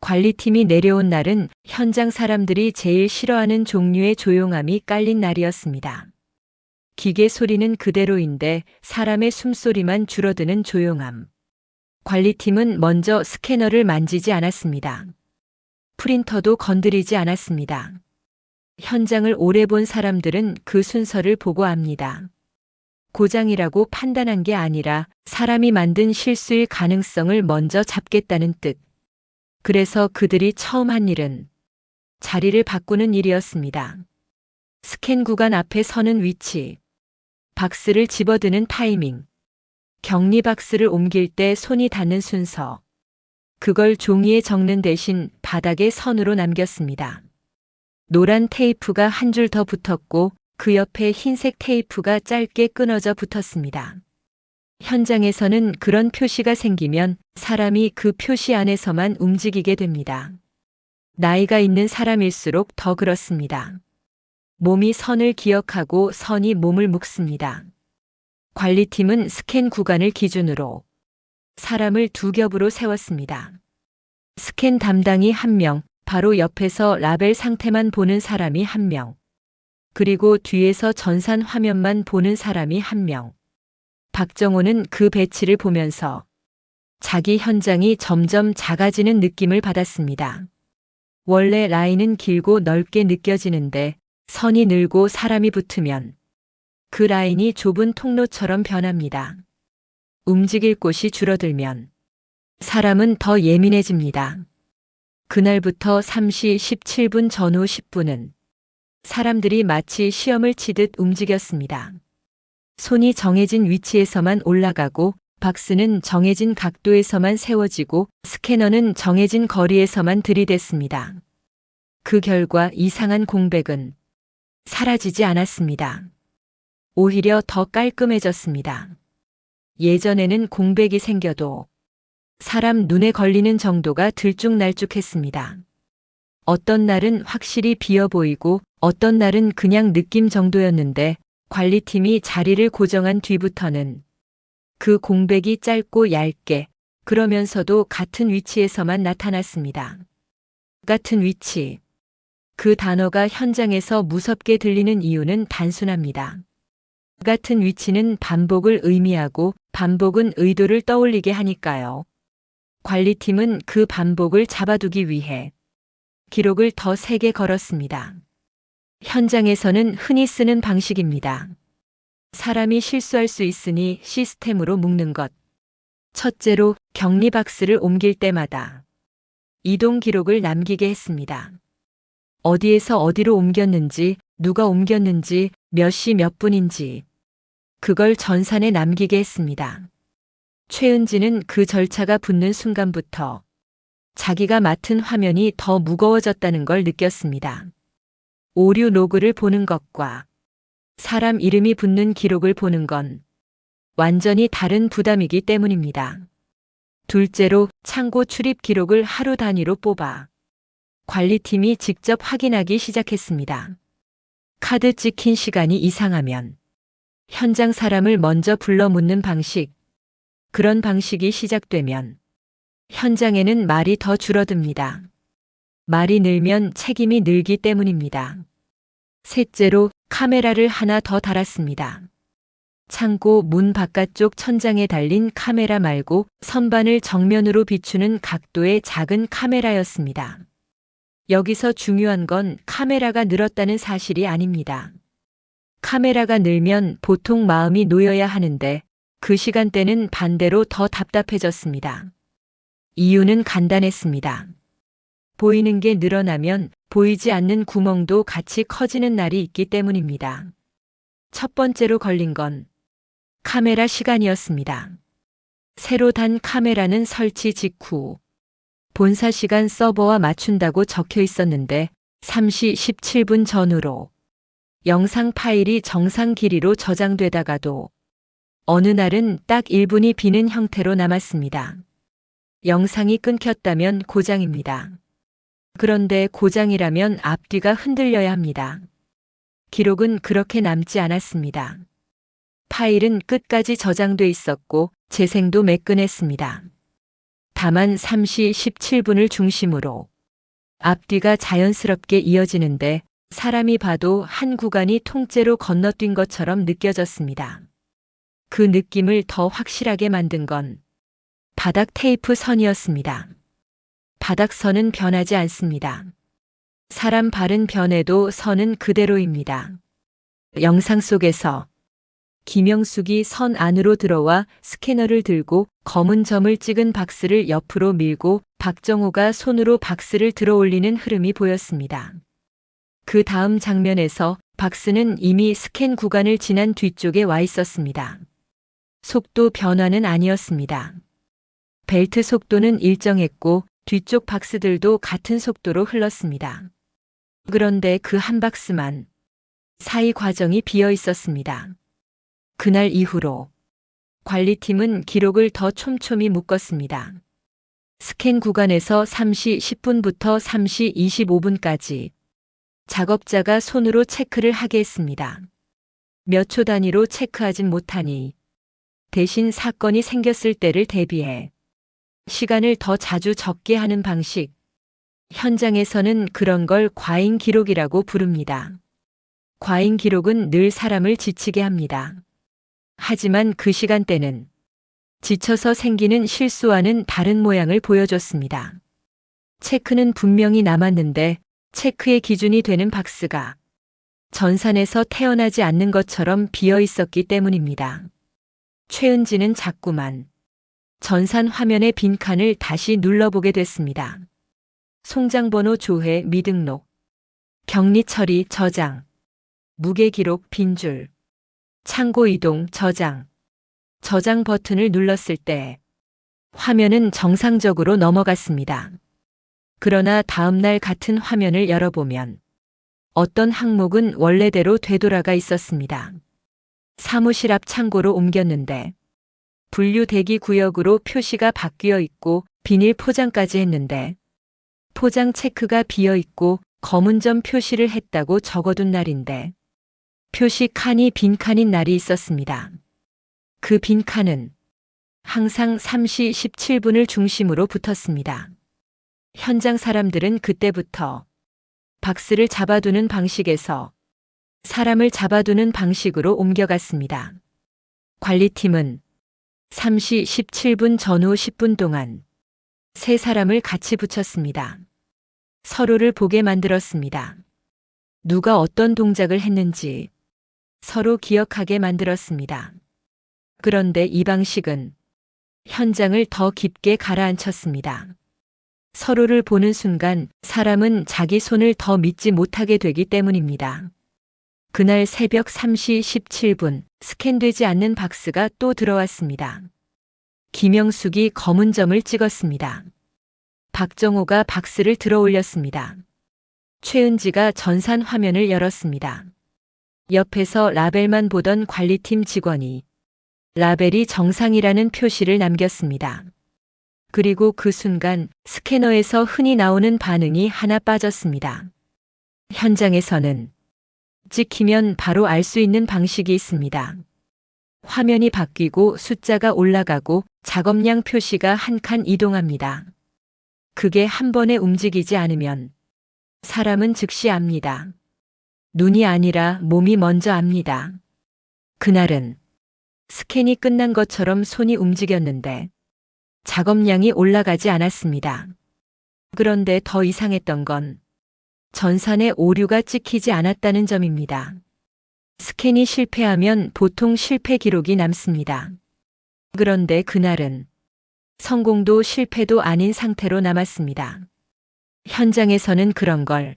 관리팀이 내려온 날은 현장 사람들이 제일 싫어하는 종류의 조용함이 깔린 날이었습니다. 기계 소리는 그대로인데 사람의 숨소리만 줄어드는 조용함. 관리팀은 먼저 스캐너를 만지지 않았습니다. 프린터도 건드리지 않았습니다. 현장을 오래 본 사람들은 그 순서를 보고 압니다. 고장이라고 판단한 게 아니라 사람이 만든 실수일 가능성을 먼저 잡겠다는 뜻. 그래서 그들이 처음 한 일은 자리를 바꾸는 일이었습니다. 스캔 구간 앞에 서는 위치, 박스를 집어드는 타이밍, 격리 박스를 옮길 때 손이 닿는 순서, 그걸 종이에 적는 대신 바닥에 선으로 남겼습니다. 노란 테이프가 한 줄 더 붙었고 그 옆에 흰색 테이프가 짧게 끊어져 붙었습니다. 현장에서는 그런 표시가 생기면 사람이 그 표시 안에서만 움직이게 됩니다. 나이가 있는 사람일수록 더 그렇습니다. 몸이 선을 기억하고 선이 몸을 묶습니다. 관리팀은 스캔 구간을 기준으로 사람을 두 겹으로 세웠습니다. 스캔 담당이 1명, 바로 옆에서 라벨 상태만 보는 사람이 1명, 그리고 뒤에서 전산 화면만 보는 사람이 1명. 박정호는 그 배치를 보면서 자기 현장이 점점 작아지는 느낌을 받았습니다. 원래 라인은 길고 넓게 느껴지는데 선이 늘고 사람이 붙으면 그 라인이 좁은 통로처럼 변합니다. 움직일 곳이 줄어들면 사람은 더 예민해집니다. 그날부터 3시 17분 전후 10분은 사람들이 마치 시험을 치듯 움직였습니다. 손이 정해진 위치에서만 올라가고 박스는 정해진 각도에서만 세워지고 스캐너는 정해진 거리에서만 들이댔습니다. 그 결과 이상한 공백은 사라지지 않았습니다. 오히려 더 깔끔해졌습니다. 예전에는 공백이 생겨도 사람 눈에 걸리는 정도가 들쭉날쭉했습니다. 어떤 날은 확실히 비어 보이고 어떤 날은 그냥 느낌 정도였는데 관리팀이 자리를 고정한 뒤부터는 그 공백이 짧고 얇게 그러면서도 같은 위치에서만 나타났습니다. 같은 위치. 그 단어가 현장에서 무섭게 들리는 이유는 단순합니다. 같은 위치는 반복을 의미하고 반복은 의도를 떠올리게 하니까요. 관리팀은 그 반복을 잡아두기 위해 기록을 더 세게 걸었습니다. 현장에서는 흔히 쓰는 방식입니다. 사람이 실수할 수 있으니 시스템으로 묶는 것. 첫째로 격리 박스를 옮길 때마다 이동 기록을 남기게 했습니다. 어디에서 어디로 옮겼는지, 누가 옮겼는지, 몇 시 몇 분인지 그걸 전산에 남기게 했습니다. 최은지는 그 절차가 붙는 순간부터 자기가 맡은 화면이 더 무거워졌다는 걸 느꼈습니다. 오류 로그를 보는 것과 사람 이름이 붙는 기록을 보는 건 완전히 다른 부담이기 때문입니다. 둘째로 창고 출입 기록을 하루 단위로 뽑아 관리팀이 직접 확인하기 시작했습니다. 카드 찍힌 시간이 이상하면 현장 사람을 먼저 불러 묻는 방식. 그런 방식이 시작되면 현장에는 말이 더 줄어듭니다. 말이 늘면 책임이 늘기 때문입니다. 셋째로 카메라를 하나 더 달았습니다. 창고 문 바깥쪽 천장에 달린 카메라 말고 선반을 정면으로 비추는 각도의 작은 카메라였습니다. 여기서 중요한 건 카메라가 늘었다는 사실이 아닙니다. 카메라가 늘면 보통 마음이 놓여야 하는데 그 시간대는 반대로 더 답답해졌습니다. 이유는 간단했습니다. 보이는 게 늘어나면 보이지 않는 구멍도 같이 커지는 날이 있기 때문입니다. 첫 번째로 걸린 건 카메라 시간이었습니다. 새로 단 카메라는 설치 직후 본사 시간 서버와 맞춘다고 적혀 있었는데 3시 17분 전후로 영상 파일이 정상 길이로 저장되다가도 어느 날은 딱 1분이 비는 형태로 남았습니다. 영상이 끊겼다면 고장입니다. 그런데 고장이라면 앞뒤가 흔들려야 합니다. 기록은 그렇게 남지 않았습니다. 파일은 끝까지 저장돼 있었고 재생도 매끈했습니다. 다만 3시 17분을 중심으로 앞뒤가 자연스럽게 이어지는데 사람이 봐도 한 구간이 통째로 건너뛴 것처럼 느껴졌습니다. 그 느낌을 더 확실하게 만든 건 바닥 테이프 선이었습니다. 바닥선은 변하지 않습니다. 사람 발은 변해도 선은 그대로입니다. 영상 속에서 김영숙이 선 안으로 들어와 스캐너를 들고 검은 점을 찍은 박스를 옆으로 밀고 박정호가 손으로 박스를 들어 올리는 흐름이 보였습니다. 그 다음 장면에서 박스는 이미 스캔 구간을 지난 뒤쪽에 와 있었습니다. 속도 변화는 아니었습니다. 벨트 속도는 일정했고 뒤쪽 박스들도 같은 속도로 흘렀습니다. 그런데 그 한 박스만 사이 과정이 비어 있었습니다. 그날 이후로 관리팀은 기록을 더 촘촘히 묶었습니다. 스캔 구간에서 3시 10분부터 3시 25분까지 작업자가 손으로 체크를 하게 했습니다. 몇 초 단위로 체크하진 못하니 대신 사건이 생겼을 때를 대비해 시간을 더 자주 적게 하는 방식. 현장에서는 그런 걸 과잉 기록이라고 부릅니다. 과잉 기록은 늘 사람을 지치게 합니다. 하지만 그 시간대는 지쳐서 생기는 실수와는 다른 모양을 보여줬습니다. 체크는 분명히 남았는데 체크의 기준이 되는 박스가 전산에서 태어나지 않는 것처럼 비어 있었기 때문입니다. 최은지는 자꾸만 전산 화면의 빈칸을 다시 눌러보게 됐습니다. 송장번호 조회 미등록, 격리 처리 저장, 무게 기록 빈줄, 창고 이동 저장 버튼을 눌렀을 때 화면은 정상적으로 넘어갔습니다. 그러나 다음날 같은 화면을 열어보면 어떤 항목은 원래대로 되돌아가 있었습니다. 사무실 앞 창고로 옮겼는데 분류 대기 구역으로 표시가 바뀌어 있고 비닐 포장까지 했는데 포장 체크가 비어 있고 검은 점 표시를 했다고 적어둔 날인데 표시 칸이 빈칸인 날이 있었습니다. 그 빈칸은 항상 3시 17분을 중심으로 붙었습니다. 현장 사람들은 그때부터 박스를 잡아두는 방식에서 사람을 잡아두는 방식으로 옮겨갔습니다. 관리팀은 3시 17분 전후 10분 동안 세 사람을 같이 붙였습니다. 서로를 보게 만들었습니다. 누가 어떤 동작을 했는지 서로 기억하게 만들었습니다. 그런데 이 방식은 현장을 더 깊게 가라앉혔습니다. 서로를 보는 순간 사람은 자기 손을 더 믿지 못하게 되기 때문입니다. 그날 새벽 3시 17분 스캔되지 않는 박스가 또 들어왔습니다. 김영숙이 검은 점을 찍었습니다. 박정호가 박스를 들어 올렸습니다. 최은지가 전산 화면을 열었습니다. 옆에서 라벨만 보던 관리팀 직원이 라벨이 정상이라는 표시를 남겼습니다. 그리고 그 순간 스캐너에서 흔히 나오는 반응이 하나 빠졌습니다. 현장에서는 찍히면 바로 알 수 있는 방식이 있습니다. 화면이 바뀌고 숫자가 올라가고 작업량 표시가 한 칸 이동합니다. 그게 한 번에 움직이지 않으면 사람은 즉시 압니다. 눈이 아니라 몸이 먼저 압니다. 그날은 스캔이 끝난 것처럼 손이 움직였는데 작업량이 올라가지 않았습니다. 그런데 더 이상했던 건 전산에 오류가 찍히지 않았다는 점입니다. 스캔이 실패하면 보통 실패 기록이 남습니다. 그런데 그날은 성공도 실패도 아닌 상태로 남았습니다. 현장에서는 그런 걸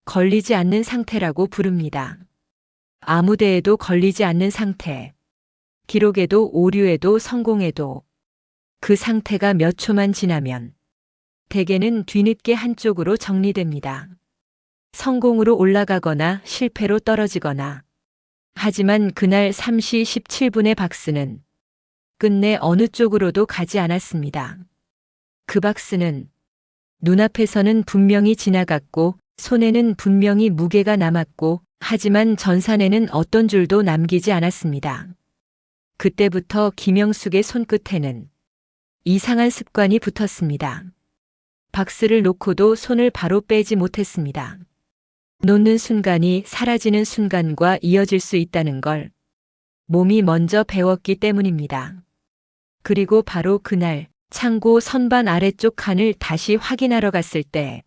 걸리지 않는 상태라고 부릅니다. 아무 데에도 걸리지 않는 상태. 기록에도 오류에도 성공에도 그 상태가 몇 초만 지나면 대개는 뒤늦게 한쪽으로 정리됩니다. 성공으로 올라가거나 실패로 떨어지거나. 하지만 그날 3시 17분의 박스는 끝내 어느 쪽으로도 가지 않았습니다. 그 박스는 눈앞에서는 분명히 지나갔고 손에는 분명히 무게가 남았고 하지만 전산에는 어떤 줄도 남기지 않았습니다. 그때부터 김영숙의 손끝에는 이상한 습관이 붙었습니다. 박스를 놓고도 손을 바로 빼지 못했습니다. 놓는 순간이 사라지는 순간과 이어질 수 있다는 걸 몸이 먼저 배웠기 때문입니다. 그리고 바로 그날 창고 선반 아래쪽 칸을 다시 확인하러 갔을 때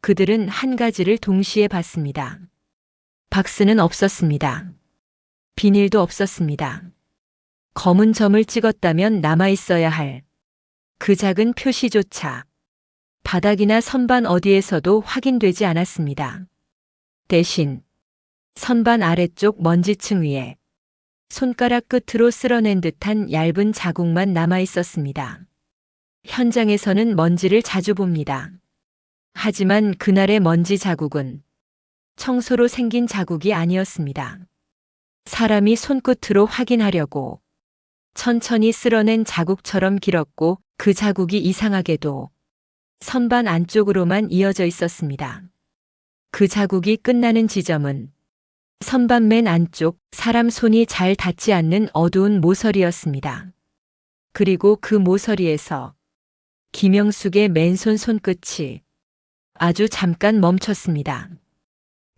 그들은 한 가지를 동시에 봤습니다. 박스는 없었습니다. 비닐도 없었습니다. 검은 점을 찍었다면 남아있어야 할 그 작은 표시조차 바닥이나 선반 어디에서도 확인되지 않았습니다. 대신 선반 아래쪽 먼지층 위에 손가락 끝으로 쓸어낸 듯한 얇은 자국만 남아 있었습니다. 현장에서는 먼지를 자주 봅니다. 하지만 그날의 먼지 자국은 청소로 생긴 자국이 아니었습니다. 사람이 손끝으로 확인하려고 천천히 쓸어낸 자국처럼 길었고 그 자국이 이상하게도 선반 안쪽으로만 이어져 있었습니다. 그 자국이 끝나는 지점은 선반 맨 안쪽 사람 손이 잘 닿지 않는 어두운 모서리였습니다. 그리고 그 모서리에서 김영숙의 맨손 손끝이 아주 잠깐 멈췄습니다.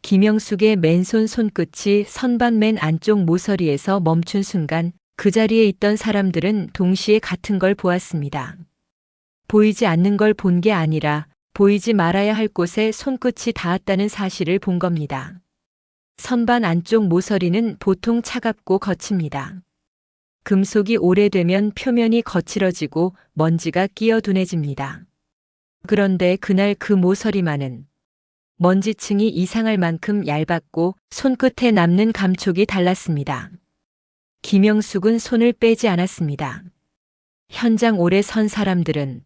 김영숙의 맨손 손끝이 선반 맨 안쪽 모서리에서 멈춘 순간 그 자리에 있던 사람들은 동시에 같은 걸 보았습니다. 보이지 않는 걸 본 게 아니라 보이지 말아야 할 곳에 손끝이 닿았다는 사실을 본 겁니다. 선반 안쪽 모서리는 보통 차갑고 거칩니다. 금속이 오래되면 표면이 거칠어지고 먼지가 끼어 둔해집니다. 그런데 그날 그 모서리만은 먼지층이 이상할 만큼 얇았고 손끝에 남는 감촉이 달랐습니다. 김영숙은 손을 빼지 않았습니다. 현장 오래 선 사람들은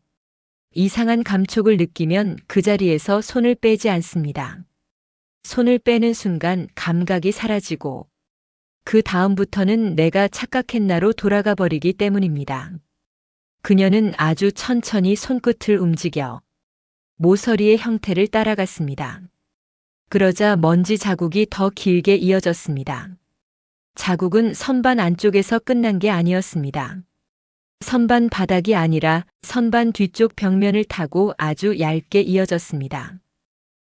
이상한 감촉을 느끼면 그 자리에서 손을 빼지 않습니다. 손을 빼는 순간 감각이 사라지고 그 다음부터는 내가 착각했나로 돌아가 버리기 때문입니다. 그녀는 아주 천천히 손끝을 움직여 모서리의 형태를 따라갔습니다. 그러자 먼지 자국이 더 길게 이어졌습니다. 자국은 선반 안쪽에서 끝난 게 아니었습니다. 선반 바닥이 아니라 선반 뒤쪽 벽면을 타고 아주 얇게 이어졌습니다.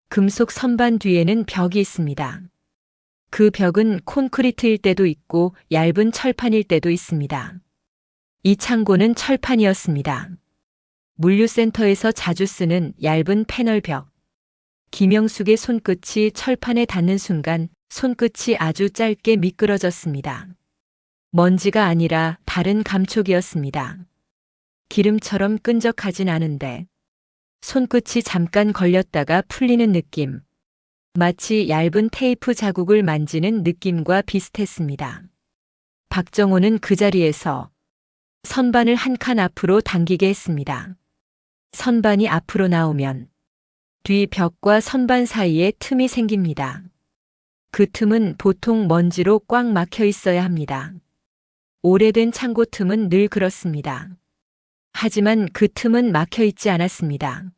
금속 선반 뒤에는 벽이 있습니다. 그 벽은 콘크리트일 때도 있고 얇은 철판일 때도 있습니다. 이 창고는 철판이었습니다. 물류센터에서 자주 쓰는 얇은 패널 벽. 김영숙의 손끝이 철판에 닿는 순간 손끝이 아주 짧게 미끄러졌습니다. 먼지가 아니라 다른 감촉이었습니다. 기름처럼 끈적하진 않은데 손끝이 잠깐 걸렸다가 풀리는 느낌. 마치 얇은 테이프 자국을 만지는 느낌과 비슷했습니다. 박정호는 그 자리에서 선반을 한 칸 앞으로 당기게 했습니다. 선반이 앞으로 나오면 뒤 벽과 선반 사이에 틈이 생깁니다. 그 틈은 보통 먼지로 꽉 막혀 있어야 합니다. 오래된 창고 틈은 늘 그렇습니다. 하지만 그 틈은 막혀 있지 않았습니다.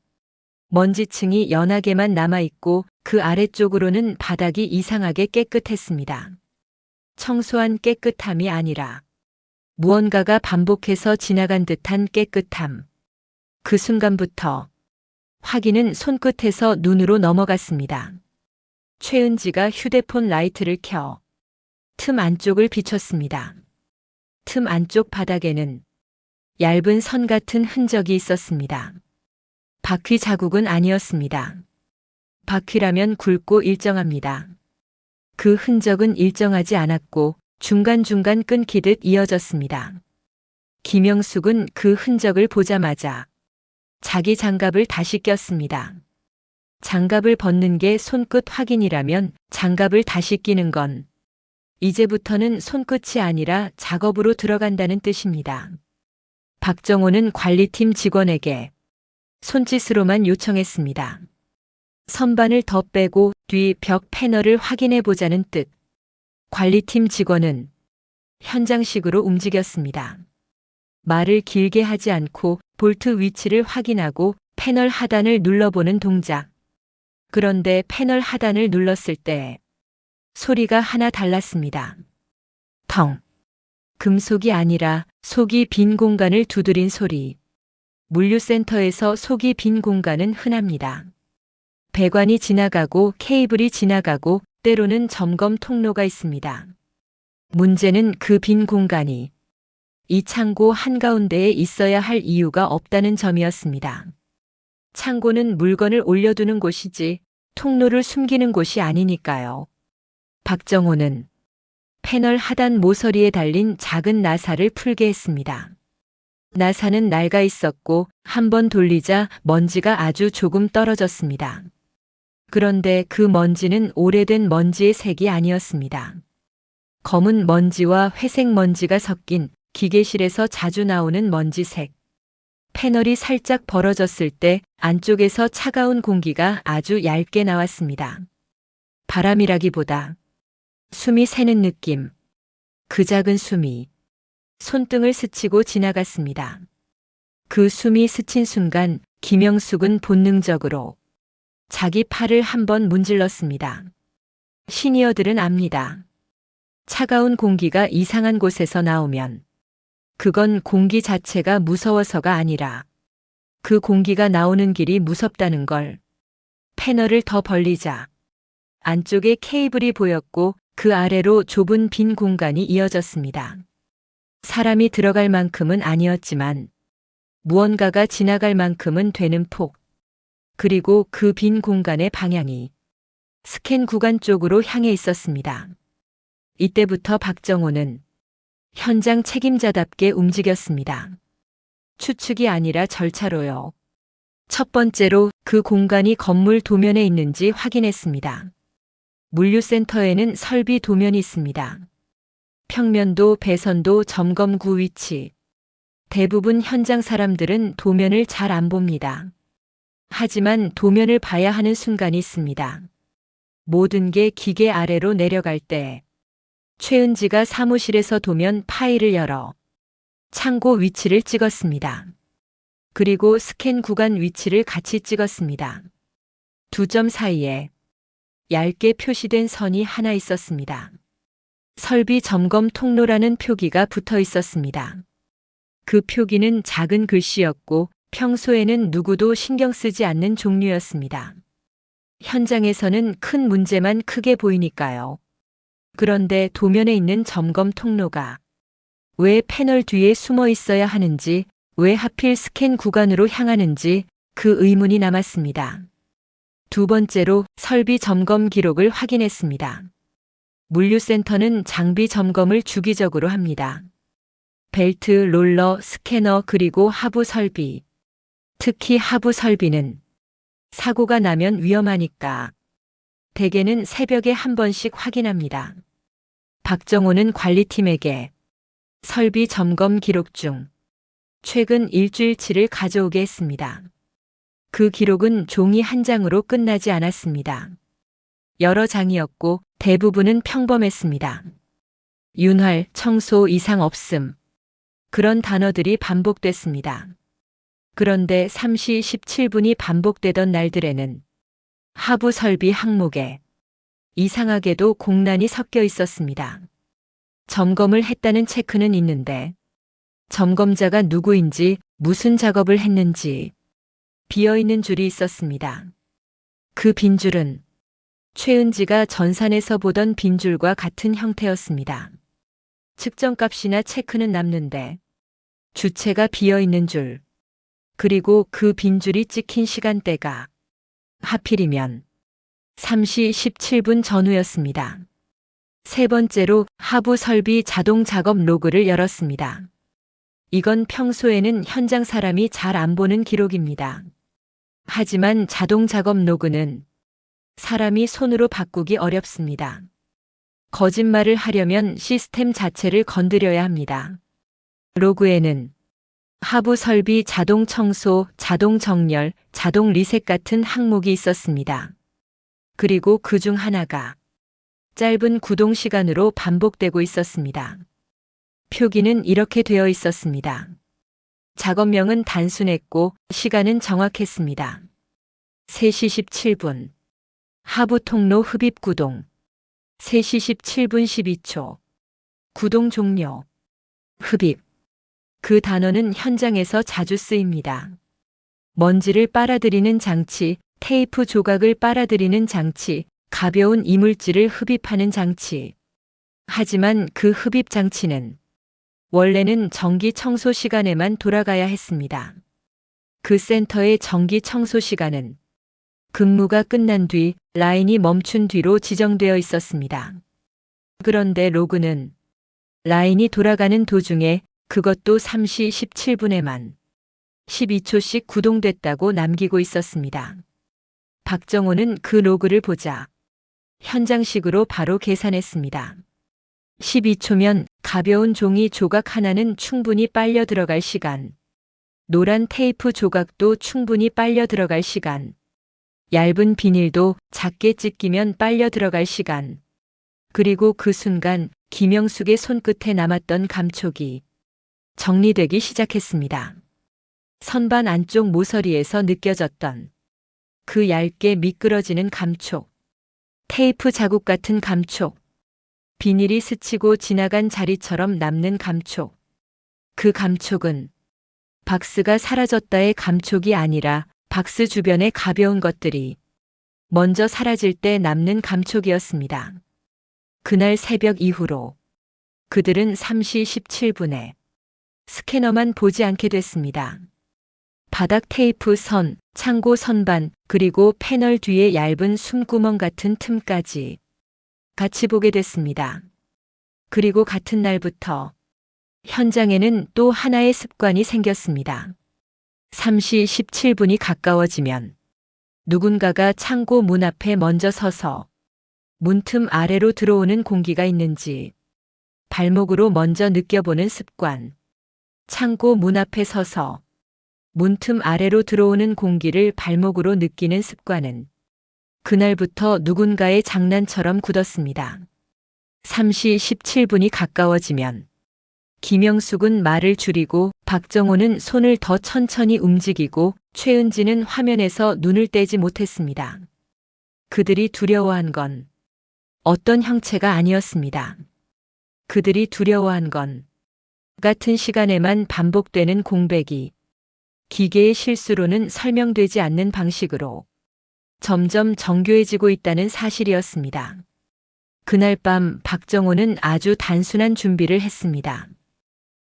먼지층이 연하게만 남아있고 그 아래쪽으로는 바닥이 이상하게 깨끗했습니다. 청소한 깨끗함이 아니라 무언가가 반복해서 지나간 듯한 깨끗함. 그 순간부터 확인은 손끝에서 눈으로 넘어갔습니다. 최은지가 휴대폰 라이트를 켜 틈 안쪽을 비췄습니다. 틈 안쪽 바닥에는 얇은 선 같은 흔적이 있었습니다. 바퀴 자국은 아니었습니다. 바퀴라면 굵고 일정합니다. 그 흔적은 일정하지 않았고 중간중간 끊기듯 이어졌습니다. 김영숙은 그 흔적을 보자마자 자기 장갑을 다시 꼈습니다. 장갑을 벗는 게 손끝 확인이라면 장갑을 다시 끼는 건 이제부터는 손끝이 아니라 작업으로 들어간다는 뜻입니다. 박정호는 관리팀 직원에게 손짓으로만 요청했습니다. 선반을 더 빼고 뒤 벽 패널을 확인해 보자는 뜻. 관리팀 직원은 현장식으로 움직였습니다. 말을 길게 하지 않고 볼트 위치를 확인하고 패널 하단을 눌러보는 동작. 그런데 패널 하단을 눌렀을 때 소리가 하나 달랐습니다. 텅. 금속이 아니라 속이 빈 공간을 두드린 소리. 물류센터에서 속이 빈 공간은 흔합니다. 배관이 지나가고 케이블이 지나가고 때로는 점검 통로가 있습니다. 문제는 그 빈 공간이 이 창고 한가운데에 있어야 할 이유가 없다는 점이었습니다. 창고는 물건을 올려두는 곳이지 통로를 숨기는 곳이 아니니까요. 박정호는 패널 하단 모서리에 달린 작은 나사를 풀게 했습니다. 나사는 낡아 있었고 한 번 돌리자 먼지가 아주 조금 떨어졌습니다. 그런데 그 먼지는 오래된 먼지의 색이 아니었습니다. 검은 먼지와 회색 먼지가 섞인 기계실에서 자주 나오는 먼지색. 패널이 살짝 벌어졌을 때 안쪽에서 차가운 공기가 아주 얇게 나왔습니다. 바람이라기보다 숨이 새는 느낌. 그 작은 숨이 손등을 스치고 지나갔습니다. 그 숨이 스친 순간 김영숙은 본능적으로 자기 팔을 한번 문질렀습니다. 시니어들은 압니다. 차가운 공기가 이상한 곳에서 나오면 그건 공기 자체가 무서워서가 아니라 그 공기가 나오는 길이 무섭다는 걸. 패널을 더 벌리자 안쪽에 케이블이 보였고 그 아래로 좁은 빈 공간이 이어졌습니다. 사람이 들어갈 만큼은 아니었지만 무언가가 지나갈 만큼은 되는 폭. 그리고 그 빈 공간의 방향이 스캔 구간 쪽으로 향해 있었습니다. 이때부터 박정호는 현장 책임자답게 움직였습니다. 추측이 아니라 절차로요. 첫 번째로 그 공간이 건물 도면에 있는지 확인했습니다. 물류센터에는 설비 도면이 있습니다. 평면도, 배선도, 점검구 위치. 대부분 현장 사람들은 도면을 잘 안 봅니다. 하지만 도면을 봐야 하는 순간이 있습니다. 모든 게 기계 아래로 내려갈 때 최은지가 사무실에서 도면 파일을 열어 창고 위치를 찍었습니다. 그리고 스캔 구간 위치를 같이 찍었습니다. 두 점 사이에 얇게 표시된 선이 하나 있었습니다. 설비 점검 통로라는 표기가 붙어 있었습니다. 그 표기는 작은 글씨였고 평소에는 누구도 신경 쓰지 않는 종류였습니다. 현장에서는 큰 문제만 크게 보이니까요. 그런데 도면에 있는 점검 통로가 왜 패널 뒤에 숨어 있어야 하는지, 왜 하필 스캔 구간으로 향하는지 그 의문이 남았습니다. 두 번째로 설비 점검 기록을 확인했습니다. 물류센터는 장비 점검을 주기적으로 합니다. 벨트, 롤러, 스캐너 그리고 하부 설비. 특히 하부 설비는 사고가 나면 위험하니까 대개는 새벽에 한 번씩 확인합니다. 박정호는 관리팀에게 설비 점검 기록 중 최근 일주일치를 가져오게 했습니다. 그 기록은 종이 한 장으로 끝나지 않았습니다. 여러 장이었고 대부분은 평범했습니다. 윤활, 청소 이상 없음. 그런 단어들이 반복됐습니다. 그런데 3시 17분이 반복되던 날들에는 하부 설비 항목에 이상하게도 공란이 섞여 있었습니다. 점검을 했다는 체크는 있는데 점검자가 누구인지 무슨 작업을 했는지 비어있는 줄이 있었습니다. 그 빈줄은 최은지가 전산에서 보던 빈줄과 같은 형태였습니다. 측정값이나 체크는 남는데 주체가 비어있는 줄, 그리고 그 빈줄이 찍힌 시간대가 하필이면 3시 17분 전후였습니다. 세 번째로 하부 설비 자동 작업 로그를 열었습니다. 이건 평소에는 현장 사람이 잘 안 보는 기록입니다. 하지만 자동 작업 로그는 사람이 손으로 바꾸기 어렵습니다. 거짓말을 하려면 시스템 자체를 건드려야 합니다. 로그에는 하부 설비 자동 청소, 자동 정렬, 자동 리셋 같은 항목이 있었습니다. 그리고 그 중 하나가 짧은 구동 시간으로 반복되고 있었습니다. 표기는 이렇게 되어 있었습니다. 작업명은 단순했고 시간은 정확했습니다. 3시 17분. 하부 통로 흡입 구동. 3시 17분 12초. 구동 종료. 흡입. 그 단어는 현장에서 자주 쓰입니다. 먼지를 빨아들이는 장치, 테이프 조각을 빨아들이는 장치, 가벼운 이물질을 흡입하는 장치. 하지만 그 흡입 장치는 원래는 정기 청소 시간에만 돌아가야 했습니다. 그 센터의 정기 청소 시간은 근무가 끝난 뒤 라인이 멈춘 뒤로 지정되어 있었습니다. 그런데 로그는 라인이 돌아가는 도중에 그것도 3시 17분에만 12초씩 구동됐다고 남기고 있었습니다. 박정호는 그 로그를 보자 현장식으로 바로 계산했습니다. 12초면 가벼운 종이 조각 하나는 충분히 빨려 들어갈 시간, 노란 테이프 조각도 충분히 빨려 들어갈 시간, 얇은 비닐도 작게 찢기면 빨려 들어갈 시간, 그리고 그 순간 김영숙의 손끝에 남았던 감촉이 정리되기 시작했습니다. 선반 안쪽 모서리에서 느껴졌던 그 얇게 미끄러지는 감촉, 테이프 자국 같은 감촉, 비닐이 스치고 지나간 자리처럼 남는 감촉. 그 감촉은 박스가 사라졌다의 감촉이 아니라 박스 주변의 가벼운 것들이 먼저 사라질 때 남는 감촉이었습니다. 그날 새벽 이후로 그들은 3시 17분에 스캐너만 보지 않게 됐습니다. 바닥 테이프 선, 창고 선반, 그리고 패널 뒤의 얇은 숨구멍 같은 틈까지 같이 보게 됐습니다. 그리고 같은 날부터 현장에는 또 하나의 습관이 생겼습니다. 3시 17분이 가까워지면 누군가가 창고 문 앞에 먼저 서서 문틈 아래로 들어오는 공기가 있는지 발목으로 먼저 느껴보는 습관. 창고 문 앞에 서서 문틈 아래로 들어오는 공기를 발목으로 느끼는 습관은 그날부터 누군가의 장난처럼 굳었습니다. 3시 17분이 가까워지면 김영숙은 말을 줄이고 박정호는 손을 더 천천히 움직이고 최은지는 화면에서 눈을 떼지 못했습니다. 그들이 두려워한 건 어떤 형체가 아니었습니다. 그들이 두려워한 건 같은 시간에만 반복되는 공백이 기계의 실수로는 설명되지 않는 방식으로 점점 정교해지고 있다는 사실이었습니다. 그날 밤 박정호는 아주 단순한 준비를 했습니다.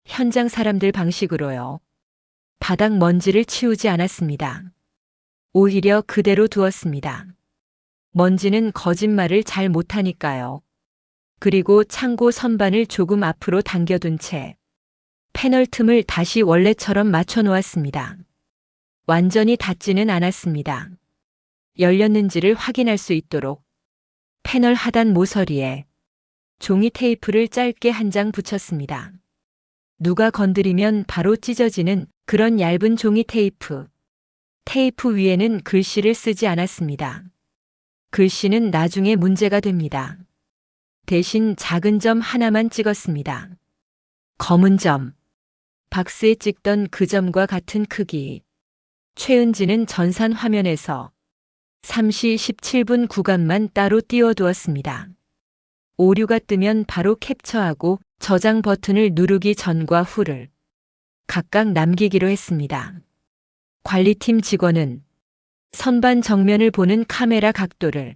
현장 사람들 방식으로요. 바닥 먼지를 치우지 않았습니다. 오히려 그대로 두었습니다. 먼지는 거짓말을 잘 못하니까요. 그리고 창고 선반을 조금 앞으로 당겨둔 채 패널 틈을 다시 원래처럼 맞춰 놓았습니다. 완전히 닫지는 않았습니다. 열렸는지를 확인할 수 있도록 패널 하단 모서리에 종이 테이프를 짧게 한 장 붙였습니다. 누가 건드리면 바로 찢어지는 그런 얇은 종이 테이프. 테이프 위에는 글씨를 쓰지 않았습니다. 글씨는 나중에 문제가 됩니다. 대신 작은 점 하나만 찍었습니다. 검은 점. 박스에 찍던 그 점과 같은 크기. 최은지는 전산 화면에서 3시 17분 구간만 따로 띄워두었습니다. 오류가 뜨면 바로 캡처하고 저장 버튼을 누르기 전과 후를 각각 남기기로 했습니다. 관리팀 직원은 선반 정면을 보는 카메라 각도를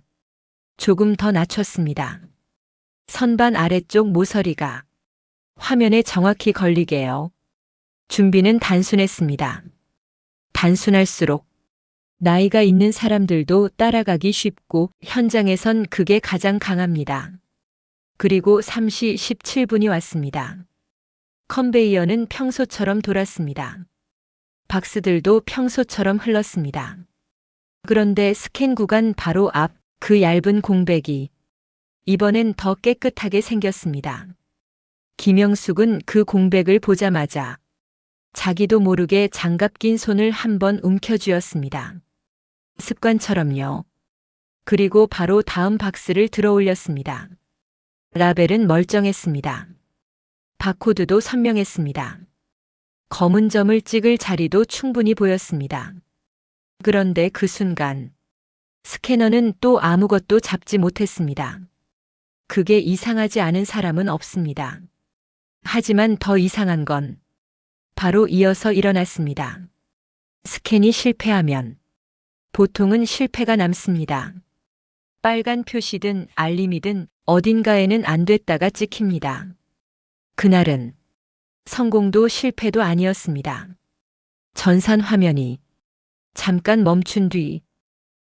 조금 더 낮췄습니다. 선반 아래쪽 모서리가 화면에 정확히 걸리게요. 준비는 단순했습니다. 단순할수록 나이가 있는 사람들도 따라가기 쉽고 현장에선 그게 가장 강합니다. 그리고 3시 17분이 왔습니다. 컨베이어는 평소처럼 돌았습니다. 박스들도 평소처럼 흘렀습니다. 그런데 스캔 구간 바로 앞 그 얇은 공백이 이번엔 더 깨끗하게 생겼습니다. 김영숙은 그 공백을 보자마자 자기도 모르게 장갑 낀 손을 한번 움켜쥐었습니다. 습관처럼요. 그리고 바로 다음 박스를 들어 올렸습니다. 라벨은 멀쩡했습니다. 바코드도 선명했습니다. 검은 점을 찍을 자리도 충분히 보였습니다. 그런데 그 순간 스캐너는 또 아무것도 잡지 못했습니다. 그게 이상하지 않은 사람은 없습니다. 하지만 더 이상한 건 바로 이어서 일어났습니다. 스캔이 실패하면 보통은 실패가 남습니다. 빨간 표시든 알림이든 어딘가에는 안 됐다가 찍힙니다. 그날은 성공도 실패도 아니었습니다. 전산 화면이 잠깐 멈춘 뒤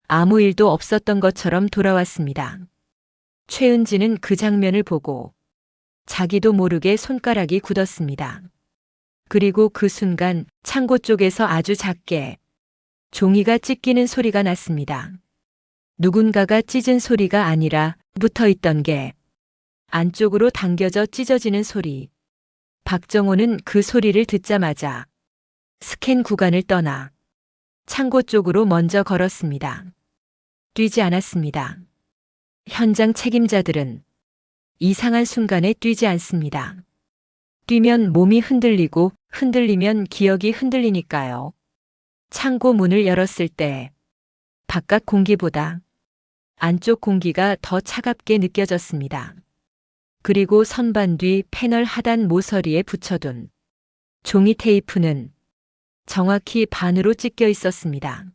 아무 일도 없었던 것처럼 돌아왔습니다. 최은지는 그 장면을 보고 자기도 모르게 손가락이 굳었습니다. 그리고 그 순간 창고 쪽에서 아주 작게 종이가 찢기는 소리가 났습니다. 누군가가 찢은 소리가 아니라 붙어 있던 게 안쪽으로 당겨져 찢어지는 소리. 박정호는 그 소리를 듣자마자 스캔 구간을 떠나 창고 쪽으로 먼저 걸었습니다. 뛰지 않았습니다. 현장 책임자들은 이상한 순간에 뛰지 않습니다. 뛰면 몸이 흔들리고 흔들리면 기억이 흔들리니까요. 창고 문을 열었을 때 바깥 공기보다 안쪽 공기가 더 차갑게 느껴졌습니다. 그리고 선반 뒤 패널 하단 모서리에 붙여둔 종이 테이프는 정확히 반으로 찢겨 있었습니다.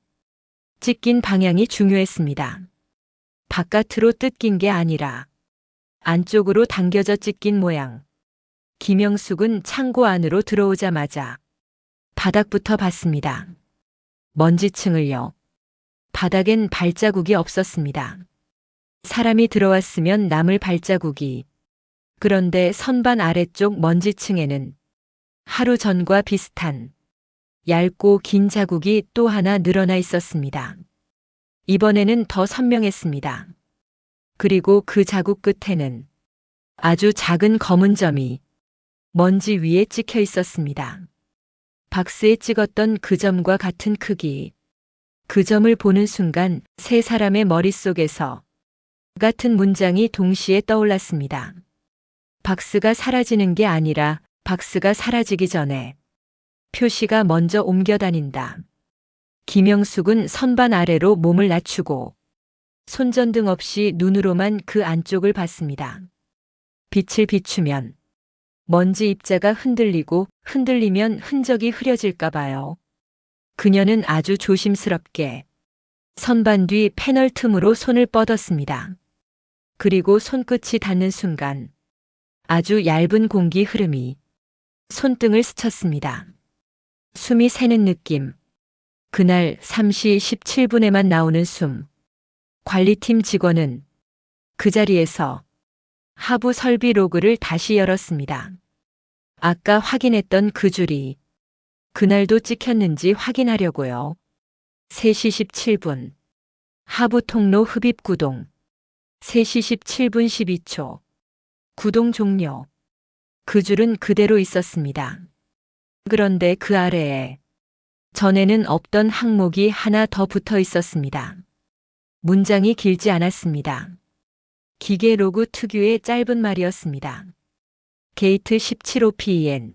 찢긴 방향이 중요했습니다. 바깥으로 뜯긴 게 아니라 안쪽으로 당겨져 찢긴 모양. 김영숙은 창고 안으로 들어오자마자 바닥부터 봤습니다. 먼지층을요. 바닥엔 발자국이 없었습니다. 사람이 들어왔으면 남을 발자국이. 그런데 선반 아래쪽 먼지층에는 하루 전과 비슷한 얇고 긴 자국이 또 하나 늘어나 있었습니다. 이번에는 더 선명했습니다. 그리고 그 자국 끝에는 아주 작은 검은 점이 먼지 위에 찍혀 있었습니다. 박스에 찍었던 그 점과 같은 크기. 그 점을 보는 순간 세 사람의 머릿속에서 같은 문장이 동시에 떠올랐습니다. 박스가 사라지는 게 아니라 박스가 사라지기 전에 표시가 먼저 옮겨 다닌다. 김영숙은 선반 아래로 몸을 낮추고 손전등 없이 눈으로만 그 안쪽을 봤습니다. 빛을 비추면 먼지 입자가 흔들리고 흔들리면 흔적이 흐려질까 봐요. 그녀는 아주 조심스럽게 선반 뒤 패널 틈으로 손을 뻗었습니다. 그리고 손끝이 닿는 순간 아주 얇은 공기 흐름이 손등을 스쳤습니다. 숨이 새는 느낌. 그날 3시 17분에만 나오는 숨. 관리팀 직원은 그 자리에서 하부 설비 로그를 다시 열었습니다. 아까 확인했던 그 줄이 그날도 찍혔는지 확인하려고요. 3시 17분. 하부 통로 흡입 구동. 3시 17분 12초. 구동 종료. 그 줄은 그대로 있었습니다. 그런데 그 아래에 전에는 없던 항목이 하나 더 붙어 있었습니다. 문장이 길지 않았습니다. 기계 로그 특유의 짧은 말이었습니다. 게이트 17호PN.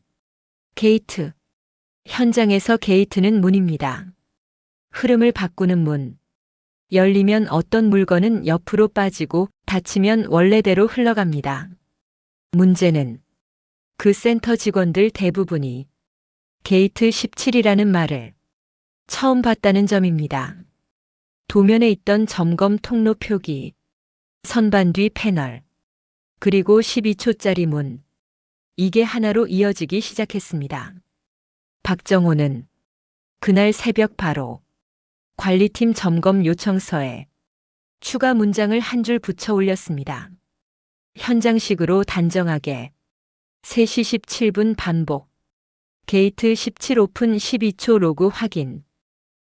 게이트. 현장에서 게이트는 문입니다. 흐름을 바꾸는 문. 열리면 어떤 물건은 옆으로 빠지고 닫히면 원래대로 흘러갑니다. 문제는 그 센터 직원들 대부분이 게이트 17이라는 말을 처음 봤다는 점입니다. 도면에 있던 점검 통로 표기, 선반 뒤 패널, 그리고 12초짜리 문. 이게 하나로 이어지기 시작했습니다. 박정호는 그날 새벽 바로 관리팀 점검 요청서에 추가 문장을 한 줄 붙여 올렸습니다. 현장식으로 단정하게 3시 17분 반복. 게이트 17 오픈 12초 로그 확인.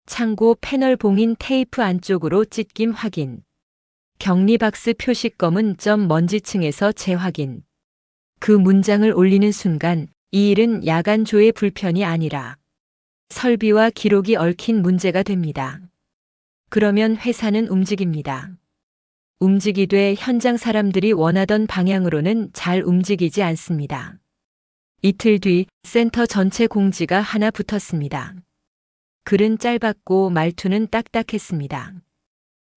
창고 패널 봉인 테이프 안쪽으로 찢김 확인. 격리 박스 표시 검은 점 먼지층에서 재확인. 그 문장을 올리는 순간 이 일은 야간 조의 불편이 아니라 설비와 기록이 얽힌 문제가 됩니다. 그러면 회사는 움직입니다. 움직이되 현장 사람들이 원하던 방향으로는 잘 움직이지 않습니다. 이틀 뒤 센터 전체 공지가 하나 붙었습니다. 글은 짧았고 말투는 딱딱했습니다.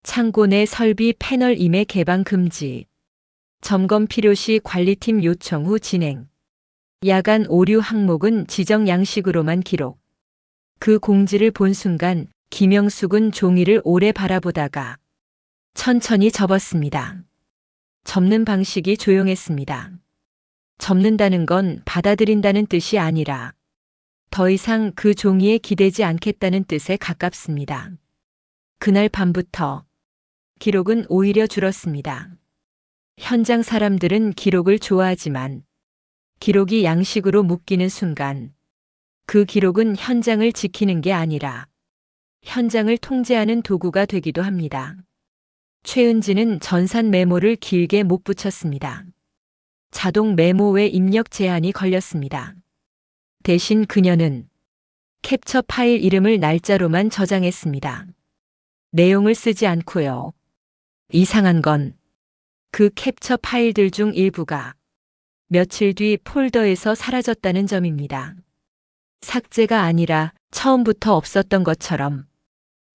창고 내 설비 패널 임해 개방 금지. 점검 필요시 관리팀 요청 후 진행. 야간 오류 항목은 지정 양식으로만 기록. 그 공지를 본 순간 김영숙은 종이를 오래 바라보다가 천천히 접었습니다. 접는 방식이 조용했습니다. 접는다는 건 받아들인다는 뜻이 아니라 더 이상 그 종이에 기대지 않겠다는 뜻에 가깝습니다. 그날 밤부터 기록은 오히려 줄었습니다. 현장 사람들은 기록을 좋아하지만 기록이 양식으로 묶이는 순간 그 기록은 현장을 지키는 게 아니라 현장을 통제하는 도구가 되기도 합니다. 최은지는 전산 메모를 길게 못 붙였습니다. 자동 메모 외 입력 제한이 걸렸습니다. 대신 그녀는 캡처 파일 이름을 날짜로만 저장했습니다. 내용을 쓰지 않고요. 이상한 건 그 캡처 파일들 중 일부가 며칠 뒤 폴더에서 사라졌다는 점입니다. 삭제가 아니라 처음부터 없었던 것처럼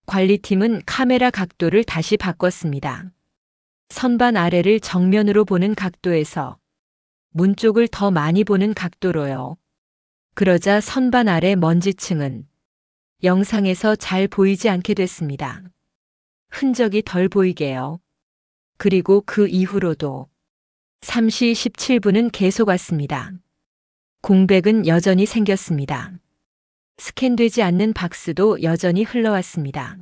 관리팀은 카메라 각도를 다시 바꿨습니다. 선반 아래를 정면으로 보는 각도에서 문 쪽을 더 많이 보는 각도로요. 그러자 선반 아래 먼지층은 영상에서 잘 보이지 않게 됐습니다. 흔적이 덜 보이게요. 그리고 그 이후로도 3시 17분은 계속 왔습니다. 공백은 여전히 생겼습니다. 스캔되지 않는 박스도 여전히 흘러왔습니다.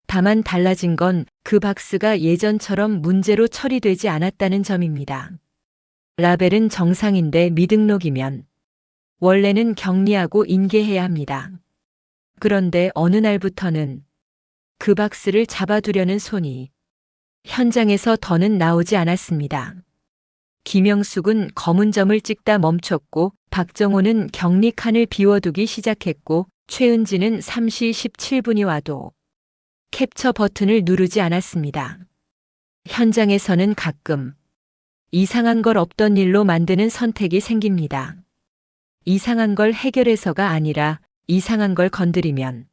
다만 달라진 건 그 박스가 예전처럼 문제로 처리되지 않았다는 점입니다. 라벨은 정상인데 미등록이면 원래는 격리하고 인계해야 합니다. 그런데 어느 날부터는 그 박스를 잡아두려는 손이 현장에서 더는 나오지 않았습니다. 김영숙은 검은 점을 찍다 멈췄고 박정호는 격리 칸을 비워두기 시작했고 최은지는 3시 17분이 와도 캡처 버튼을 누르지 않았습니다. 현장에서는 가끔 이상한 걸 없던 일로 만드는 선택이 생깁니다. 이상한 걸 해결해서가 아니라 이상한 걸 건드리면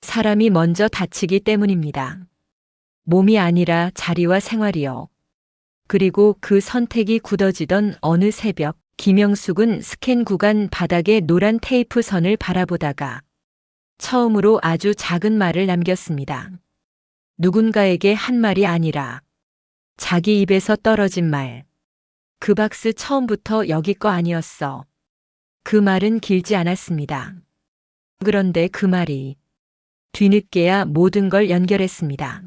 사람이 먼저 다치기 때문입니다. 몸이 아니라 자리와 생활이요. 그리고 그 선택이 굳어지던 어느 새벽, 김영숙은 스캔 구간 바닥에 노란 테이프 선을 바라보다가 처음으로 아주 작은 말을 남겼습니다. 누군가에게 한 말이 아니라 자기 입에서 떨어진 말. 그 박스 처음부터 여기 거 아니었어. 그 말은 길지 않았습니다. 그런데 그 말이 뒤늦게야 모든 걸 연결했습니다.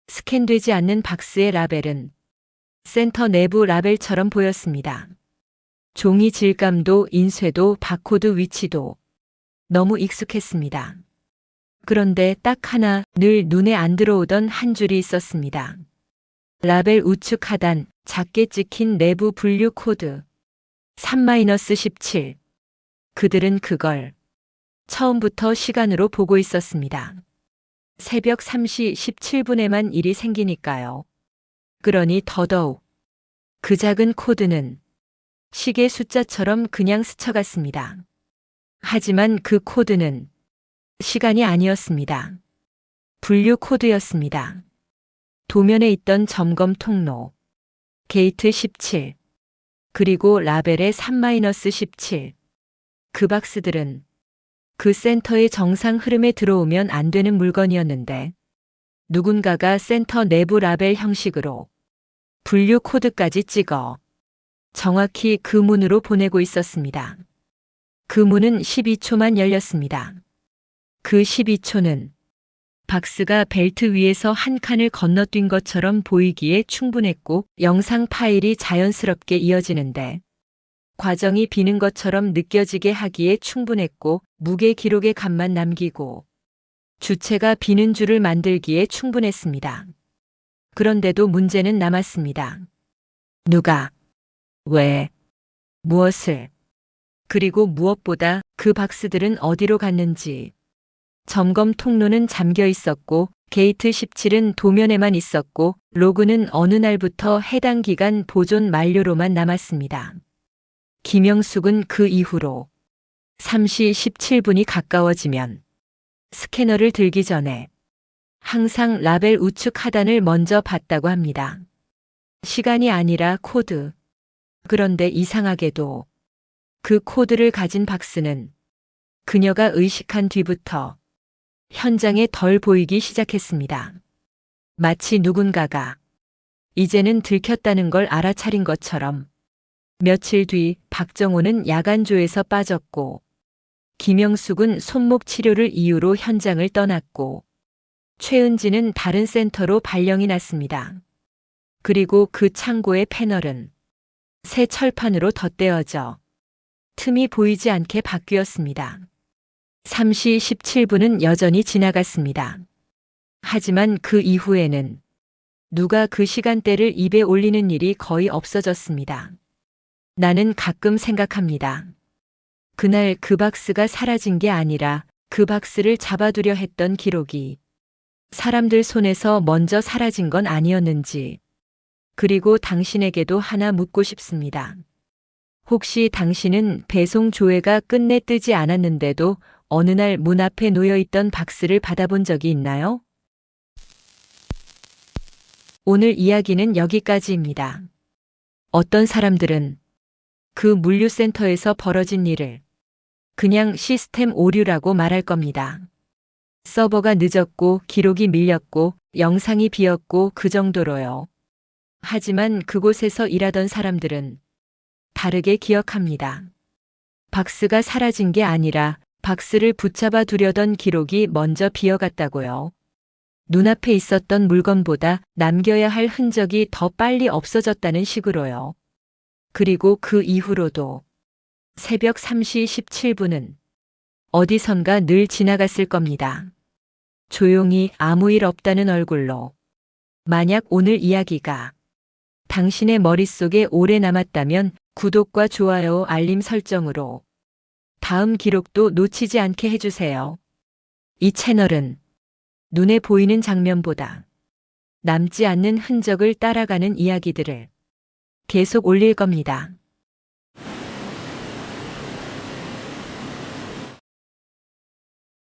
스캔되지 않는 박스의 라벨은 센터 내부 라벨처럼 보였습니다. 종이 질감도 인쇄도 바코드 위치도 너무 익숙했습니다. 그런데 딱 하나 늘 눈에 안 들어오던 한 줄이 있었습니다. 라벨 우측 하단 작게 찍힌 내부 분류 코드 3-17. 그들은 그걸 처음부터 시간으로 보고 있었습니다. 새벽 3시 17분에만 일이 생기니까요. 그러니 더더욱 그 작은 코드는 시계 숫자처럼 그냥 스쳐갔습니다. 하지만 그 코드는 시간이 아니었습니다. 분류 코드였습니다. 도면에 있던 점검 통로, 게이트 17, 그리고 라벨의 3-17. 그 박스들은 그 센터의 정상 흐름에 들어오면 안 되는 물건이었는데 누군가가 센터 내부 라벨 형식으로 분류 코드까지 찍어 정확히 그 문으로 보내고 있었습니다. 그 문은 12초만 열렸습니다. 그 12초는 박스가 벨트 위에서 한 칸을 건너뛴 것처럼 보이기에 충분했고 영상 파일이 자연스럽게 이어지는데 과정이 비는 것처럼 느껴지게 하기에 충분했고 무게 기록의 값만 남기고 주체가 비는 줄을 만들기에 충분했습니다. 그런데도 문제는 남았습니다. 누가, 왜, 무엇을, 그리고 무엇보다 그 박스들은 어디로 갔는지. 점검 통로는 잠겨 있었고 게이트 17은 도면에만 있었고 로그는 어느 날부터 해당 기간 보존 만료로만 남았습니다. 김영숙은 그 이후로 3시 17분이 가까워지면 스캐너를 들기 전에 항상 라벨 우측 하단을 먼저 봤다고 합니다. 시간이 아니라 코드. 그런데 이상하게도 그 코드를 가진 박스는 그녀가 의식한 뒤부터 현장에 덜 보이기 시작했습니다. 마치 누군가가 이제는 들켰다는 걸 알아차린 것처럼. 며칠 뒤 박정호는 야간조에서 빠졌고 김영숙은 손목 치료를 이유로 현장을 떠났고 최은지는 다른 센터로 발령이 났습니다. 그리고 그 창고의 패널은 새 철판으로 덧대어져 틈이 보이지 않게 바뀌었습니다. 3시 17분은 여전히 지나갔습니다. 하지만 그 이후에는 누가 그 시간대를 입에 올리는 일이 거의 없어졌습니다. 나는 가끔 생각합니다. 그날 그 박스가 사라진 게 아니라 그 박스를 잡아두려 했던 기록이 사람들 손에서 먼저 사라진 건 아니었는지. 그리고 당신에게도 하나 묻고 싶습니다. 혹시 당신은 배송 조회가 끝내 뜨지 않았는데도 어느 날 문 앞에 놓여 있던 박스를 받아본 적이 있나요? 오늘 이야기는 여기까지입니다. 어떤 사람들은 그 물류센터에서 벌어진 일을 그냥 시스템 오류라고 말할 겁니다. 서버가 늦었고 기록이 밀렸고 영상이 비었고 그 정도로요. 하지만 그곳에서 일하던 사람들은 다르게 기억합니다. 박스가 사라진 게 아니라 박스를 붙잡아 두려던 기록이 먼저 비어갔다고요. 눈앞에 있었던 물건보다 남겨야 할 흔적이 더 빨리 없어졌다는 식으로요. 그리고 그 이후로도 새벽 3시 17분은 어디선가 늘 지나갔을 겁니다. 조용히 아무 일 없다는 얼굴로. 만약 오늘 이야기가 당신의 머릿속에 오래 남았다면 구독과 좋아요, 알림 설정으로 다음 기록도 놓치지 않게 해주세요. 이 채널은 눈에 보이는 장면보다 남지 않는 흔적을 따라가는 이야기들을 계속 올릴 겁니다.